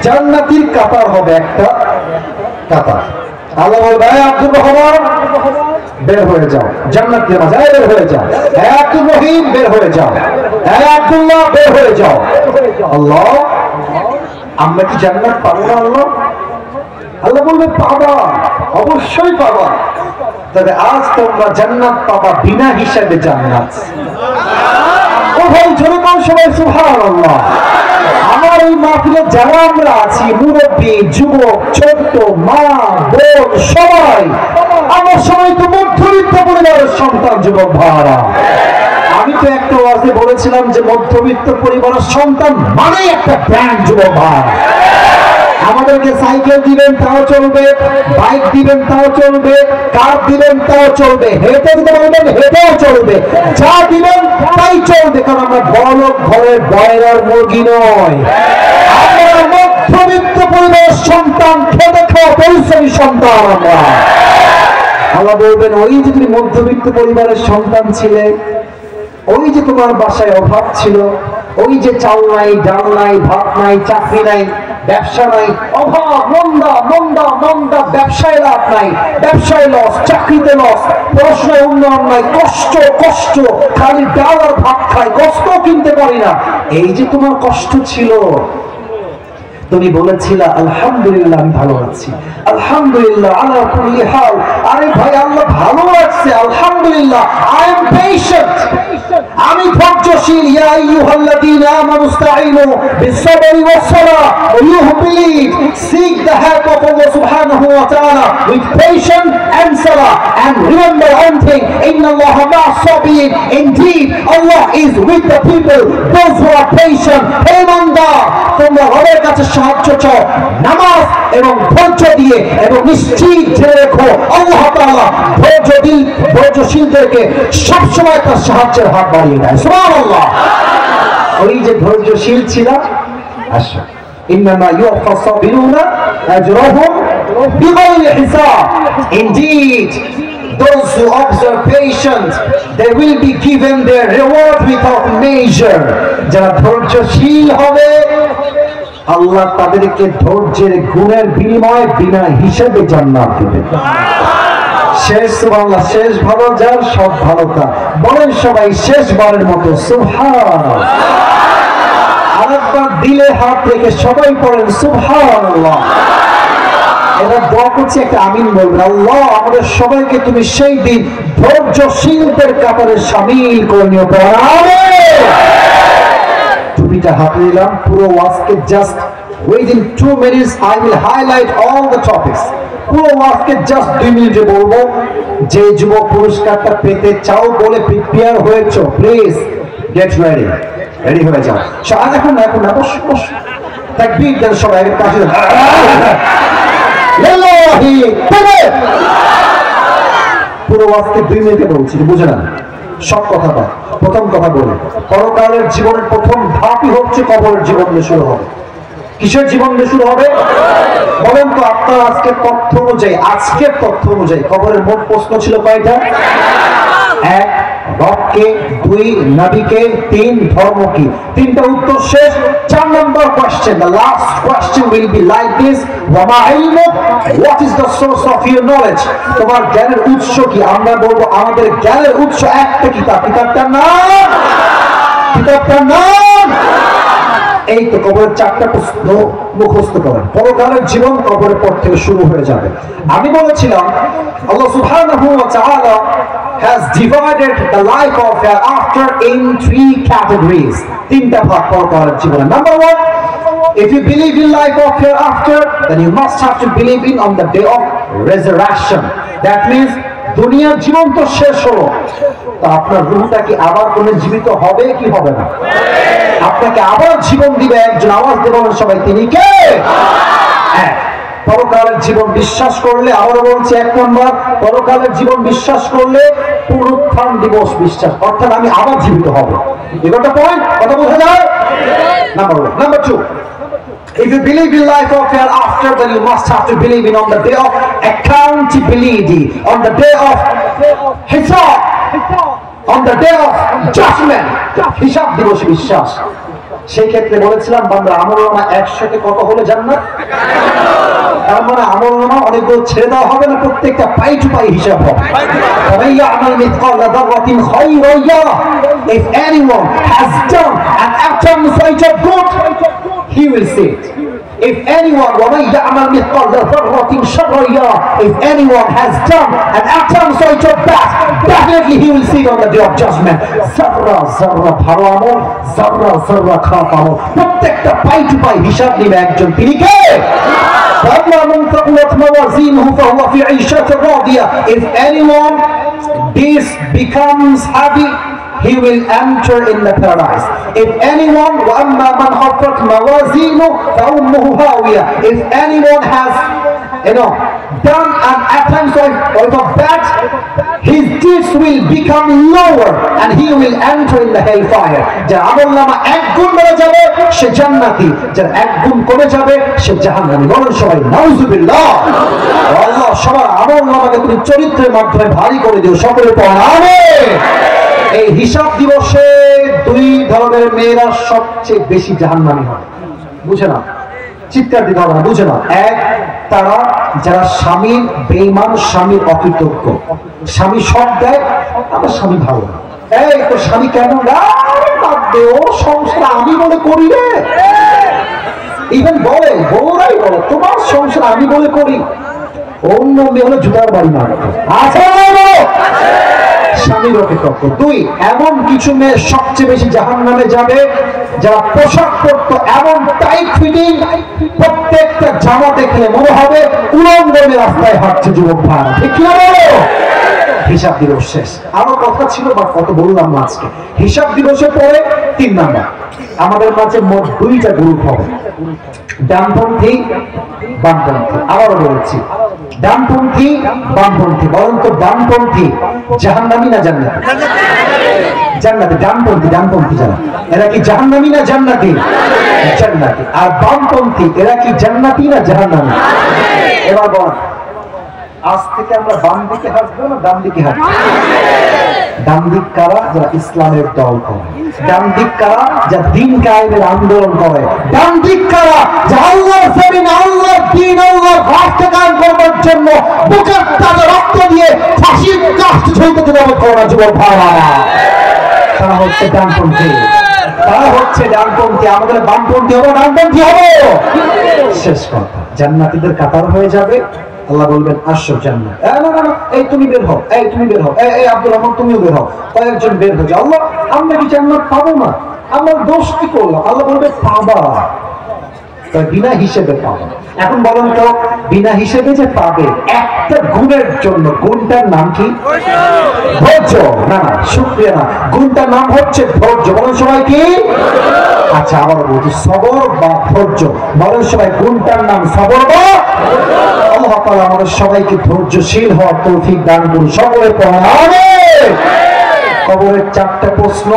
জান্নাতীর কাতার হবে একটা কাতার। আল্লাহ বলবে আব্দুর রহমান বের হয়ে যাও, জান্নাতের মাঝে বের হয়ে যাও। আব্দুর রহিম বের হয়ে যাও, আব্দুল্লাহ বের হয়ে যাও। আল্লাহ, আমরা কি জান্নাত পাবো না? আল্লাহ বলবে পাবা, অবশ্যই পাবা, তবে আজ তোমরা জান্নাত পাবা বিনা হিসাবে জান্নাত। ও ভাই জনগণ সবাই সুবহানাল্লাহ। আমার এই মাহফিলে যারা আমরা আছি, মুরব্বী, যুবক, ছোট্ট, মা, বোন, সবাই আমরা সবাই তো মধ্যবিত্ত পরিবারের সন্তান যুবক ভাইরা। আমি তো একটা ওয়াজে বলেছিলাম যে মধ্যবিত্ত পরিবারের সন্তান মানে একটা ব্র্যান্ড যুবক ভাই। আমাদেরকে সাইকেল দিবেন তাও চলবে, বাইক দিবেন তাও চলবে, কার দিবেন তাও চলবে, হেঁটে দিতে বলবেন হেঁটেও চলবে, যা দিবেন তাই চলবে, কারণ আমরা বড়লোক ঘরের বয়লার মুরগি নয়, আমরা মধ্যবিত্ত পরিবারের সন্তান, খেতে খাওয়া পরিশ্রমী সন্তান আমরা। আল্লাহ বলবেন ওই যে তুমি মধ্যবিত্ত পরিবারের সন্তান ছিলে, ওই যে তোমার বাসায় অভাব ছিল, ওই যে চাল নাই, ডাল নাই, ভাত নাই, চাকরি নাই, ব্যবসা নাই, অভাব, মন্দা মন্দা মন্দা, ব্যবসায় লাভ নাই, ব্যবসায় লস, চাকরিতে লস, পড়াশোনায় উন্নয়ন নাই, কষ্ট কষ্ট, খালি ডাল আর ভাত খাই, কষ্ট কিনতে পারি না, এই যে তোমার কষ্ট ছিল, তুমি বলেছিলা আলহামদুলিল্লাহ আমি ভালো আছি, আলহামদুলিল্লাহ আলা কুল্লি হাল, আরে ভাই আল্লাহ ভালো রাখছে আলহামদুলিল্লাহ, আই এম পেশেন্ট, আমি ধৈর্যশীল, ইয়া আইয়ুহাল্লাযীনা আমানু ইসতাঈনু বিস-সাবরি ওয়াস-সালাহ, you who believe seek the help of Allah subhanahu wa ta'ala with patience and salah, and remember one thing, innallaha ma'as-sabirin, indeed Allah is with the people those who are patient। হে বান্দা, তোমরা রবের কাছে সাহায্য চাও নামাজ এবং ধৈর্য দিয়ে, এবং নিশ্চিত জেনে রেখো আল্লাহ তাআলা ধৈর্যশীলদেরকে সবসময় তার সাহায্যের হাত বাড়িয়ে দেয়। সুবহানাল্লাহ। ওই যে ধৈর্যশীল ছিল, আসো ইন্নামা ইউফাস সাবিরুনা আজরাহুম বিগাইরি হিসাব, indeed those who observe patience they will be given their reward without measure। যারা ধৈর্যশীল হবে আল্লাহ তাদেরকে ধৈর্যের গুণের বিনিময়ে বিনা হিসেবে জান্নাত দিবেন। শেষ সুবহানাল্লাহ, শেষ ভালো যার সব ভালো তার, বলেন সবাই শেষবারের মতো সুবহানাল্লাহ। আরেকবার দিলে হাত রেখে সবাই পড়েন সুবহানাল্লাহ। এবার দোয়া করছি, একটা আমিন বলবেন। আল্লাহ আমাদের সবাইকে তুমি সেই দিন ধৈর্যশীলদের কাতারে শামিল করে নিও, আমিন। টুপিটা হাতে নিলাম, পুরো ওয়াজকে just within 2 minutes I will highlight all the topics। পুরো ওয়াজকে জাস্ট 2 মিনিটে বলবো। যে যুবক পুরস্কারটা পেতে চাও বলে প্রিপেয়ার হয়েছো, প্লিজ গেট রেডি, রেডি হয়ে যাও। এখন না, বস বস, তাকবীর দেন সবাই, কাছে দেন লিল্লাহি তাকবীর। পুরো ওয়াজকে 2 মিনিটে বলছি, বুঝে না সব কথাটা। প্রথম কথা বলি, পরকালের জীবনের প্রথম ধাপই হচ্ছে কবরের জীবন দিয়ে শুরু হবে। কিসের জীবন দিয়ে শুরু হবে বলেন তো? আপনার আজকের তথ্য অনুযায়ী কবরের মোট প্রশ্ন ছিল কয়টা? 1 রবকে, 2 নবীকে, 3 ধর্ম কি। 3টা উত্তর শেষ। 4 নম্বর question, the last question will be like this, ওয়ামা ইলমুক, what is the source of your knowledge? তোমার জ্ঞানের উৎস কি? আমরা বলবো আমাদের জ্ঞানের উৎস একটা কিতাব, কিতাবটার নাম এই তো। কবরের 4টা প্রশ্ন মুখস্থ করেন। পরকালের জীবন কবরের পর থেকে শুরু হয়ে যাবে। আমি বলেছিলাম আল্লাহ সুবহানাহু ওয়া তাআলা has divided the life of hereafter in 3 categories। 3টা ভাগ পরকালের জীবনে। Number 1, if you believe in life of hereafter, then you must have to believe in on the day of resurrection। That means দুনিয়ার জীবন তো শেষ হলো, তা আপনার রূহটা কি আবার পুনর্জীবিত হবে কি হবে না? আপনাকে আবার জীবন দিবে একজন, আওয়াজ দেবেন সবাই, তিনি কে? পরকালের জীবন বিশ্বাস করলে, আবারও বলছি 1 নম্বর, পরকালের জীবন বিশ্বাস করলে পুনরুত্থান দিবস বিশ্বাস, অর্থাৎ আমি আবার জীবিত হব। এবারটা পয়েন্ট, কথা বোঝা যায়? Number 1। Number 2, if you believe in life of hereafter, then you must have to believe in on the day of accountability, on the day of hisab, on the day of judgment, হিসাব দিবস বিশ্বাস। সেই ক্ষেত্রে বলেছিলাম বান্দা আমলনামা 100তে কত হলে জান্নাত? তার মানে আমলনামা অনেকগুলো ছেড়ে দেওয়া হবে না, প্রত্যেকটা পাই টু পাই হিসাব হবে। If anyone has done an atom size of good, he will see it. If anyone if anyone has done an atom size of bad, definitely he will see it on the day of judgment। zarra zarra ভালো আমল, zarra zarra খারাপ আমল, প্রত্যেকটা পাই two পাই হিসাব নিবে একজন, তিনি কে? If anyone this becomes heavy, he will enter in the paradise. If anyone وَأَمَّا مَنْ خَفَّتْ مَوَازِينُهُ فَأُمُّهُ هَاوِيَةٌ, if anyone has done an attempt of that, his deeds will become lower and he will enter in the hellfire. যার আমলনামা এক গুণ বেড়ে যাবে সে জান্নাতি, যার এক গুণ কমে যাবে সে জাহান্নামী। বলুন সবাই নাউজুবিল্লাহ। আল্লাহ সবার আমলনামাকে তুমি চরিত্রের মাধ্যমে ভারী করে দিও, সকলে পড়েন আমিন। এই হিসাব দিবসে দুই ধরনের মেয়েরা সবচেয়ে বেশি জাহান্নামী হয়, বুঝে না, চিৎকার দিতে হবে না, বুঝে না। এক, তারা যারা স্বামীর বেঈমান, স্বামীর অকৃতজ্ঞ, স্বামী সব দেয়, আমার স্বামী ভালো না, এই তো স্বামী কেমন ও সংসার আমি বলে করি রে, ইভেন বলে বউরাই বলে তোমার সংসার আমি বলে করি। অন্য মেয়ে হলে জুতার বাড়ি মারতো আছে স্বামীর অকৃতজ্ঞ। দুই, এমন কিছু মেয়ে সবচেয়ে বেশি জাহান্নামে যাবে যারা পোশাক পরতো এমন টাইট ফিটিং, প্রত্যেকটা জামা দেখলে মনে হবে উলঙ্গনে রাস্তায় হাঁটছে যুবক ভাই, ঠিক কি না বলো? হিসাব দিবস শেষ। আরো কথা ছিল বা কত বললাম না আজকে। হিসাব দিবসের পরে 3 নাম্বার আমাদের মাঝে মোট 2টা গ্রুপ হবে, ডানপন্থী বামপন্থী। আবারও বলছি, ডানপন্থী বামপন্থী। বলেন তো ডানপন্থী জাহান্নামী না জান্নাতি? জান্নাতি। ডানপন্থী, ডানপন্থী যারা এরা কি জাহান্নামী না জান্নাতি? জান্নাতি। আর বামপন্থী এরা কি জান্নাতি না জাহান্নামী? এবার বল, আজ থেকে আমরা বাম দিকে হাঁটবো না ডান দিকে হাঁটবো? ডান দিক কারা? যারা ইসলামের দল করে। ডান দিক কারা? যা দিন কায়েমের আন্দোলন করে। ডান দিক কারা? যা আল্লাহর জমিন, আল্লাহর দ্বীন, আল্লাহর রাষ্ট্র কায়েম করবার জন্য বুকের তাজা রক্ত দিয়ে ফাঁসির কাষ্ঠ ঝুলতে যাবে করা যুবক ভাইরা, তারা হচ্ছে ডানপন্থী, তারা হচ্ছে ডানপন্থী। আমাদের বামপন্থী হবো, ডানপন্থী হবো। শেষ কথা, জান্নাতীদের কাতার হয়ে যাবে। আল্লাহ বলবেন আসো জান্নাত, এই তুমি বের হও, এই তুমি বের হও, এই আব্দুল রহমান তুমিও বের হও, কয়েকজন বের হয়ে যাও। আল্লাহ আমরা কি জান্নাত পাবো না? আমরা দোষ কি করলাম? আল্লাহ বলবে পাবা, বিনা হিসেবে পাবে। এখন বলেন তো, বিনা হিসেবে যে পাবে একটা গুণের জন্য, গুণটার নাম কি? ধৈর্য। না না, শুকরিয়া না, গুণটার নাম হচ্ছে ধৈর্য। বলেন সবাই কি? আচ্ছা আবার বলছি, সবর বা ধৈর্য। বলেন সবাই, গুণটার নাম সবর বা। আল্লাহ তাআলা আমাদের সবাইকে ধৈর্যশীল হওয়ার তৌফিক দান করুন, সকলে পড়েন আমিন। কবরের 4টা প্রশ্ন,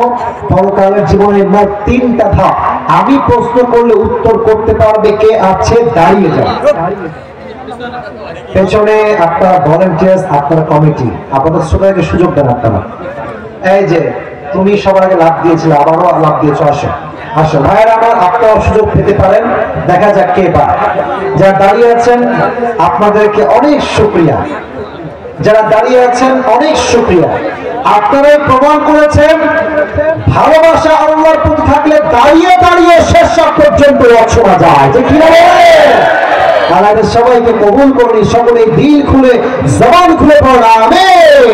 পরকালের জীবনের মোট 3টা ধাপ। আমি প্রশ্ন করলে উত্তর করতে পারবে কে আছে? দাঁড়িয়ে যান। পেছনে আপনারা ভলান্টিয়ার্স, আপনারা কমিটি, আপনাদের সবাইকে সুযোগ দেন। আপনারা এই যে তুমি সবার আগে লাভ দিয়েছিলে, আবারও লাভ দিয়েছো, আসো আসো ভাইয়েরা আমার, আপনারাও সুযোগ পেতে পারেন। দেখা যাক কে পায়। যারা দাঁড়িয়ে আছেন আপনাদেরকে অনেক শুকরিয়া, যারা দাঁড়িয়ে আছেন অনেক শুকরিয়া। আপনারাই প্রমাণ করেছেন ভালোবাসা আল্লাহর প্রতি থাকলে দাঁড়িয়ে দাঁড়িয়ে শেষ পর্যন্ত শোনা যায়, যে কি বলে। আমাদের সবাইকে কবুল করুন, সকলে দিল খুলে জবান খুলে পড়া আমিন।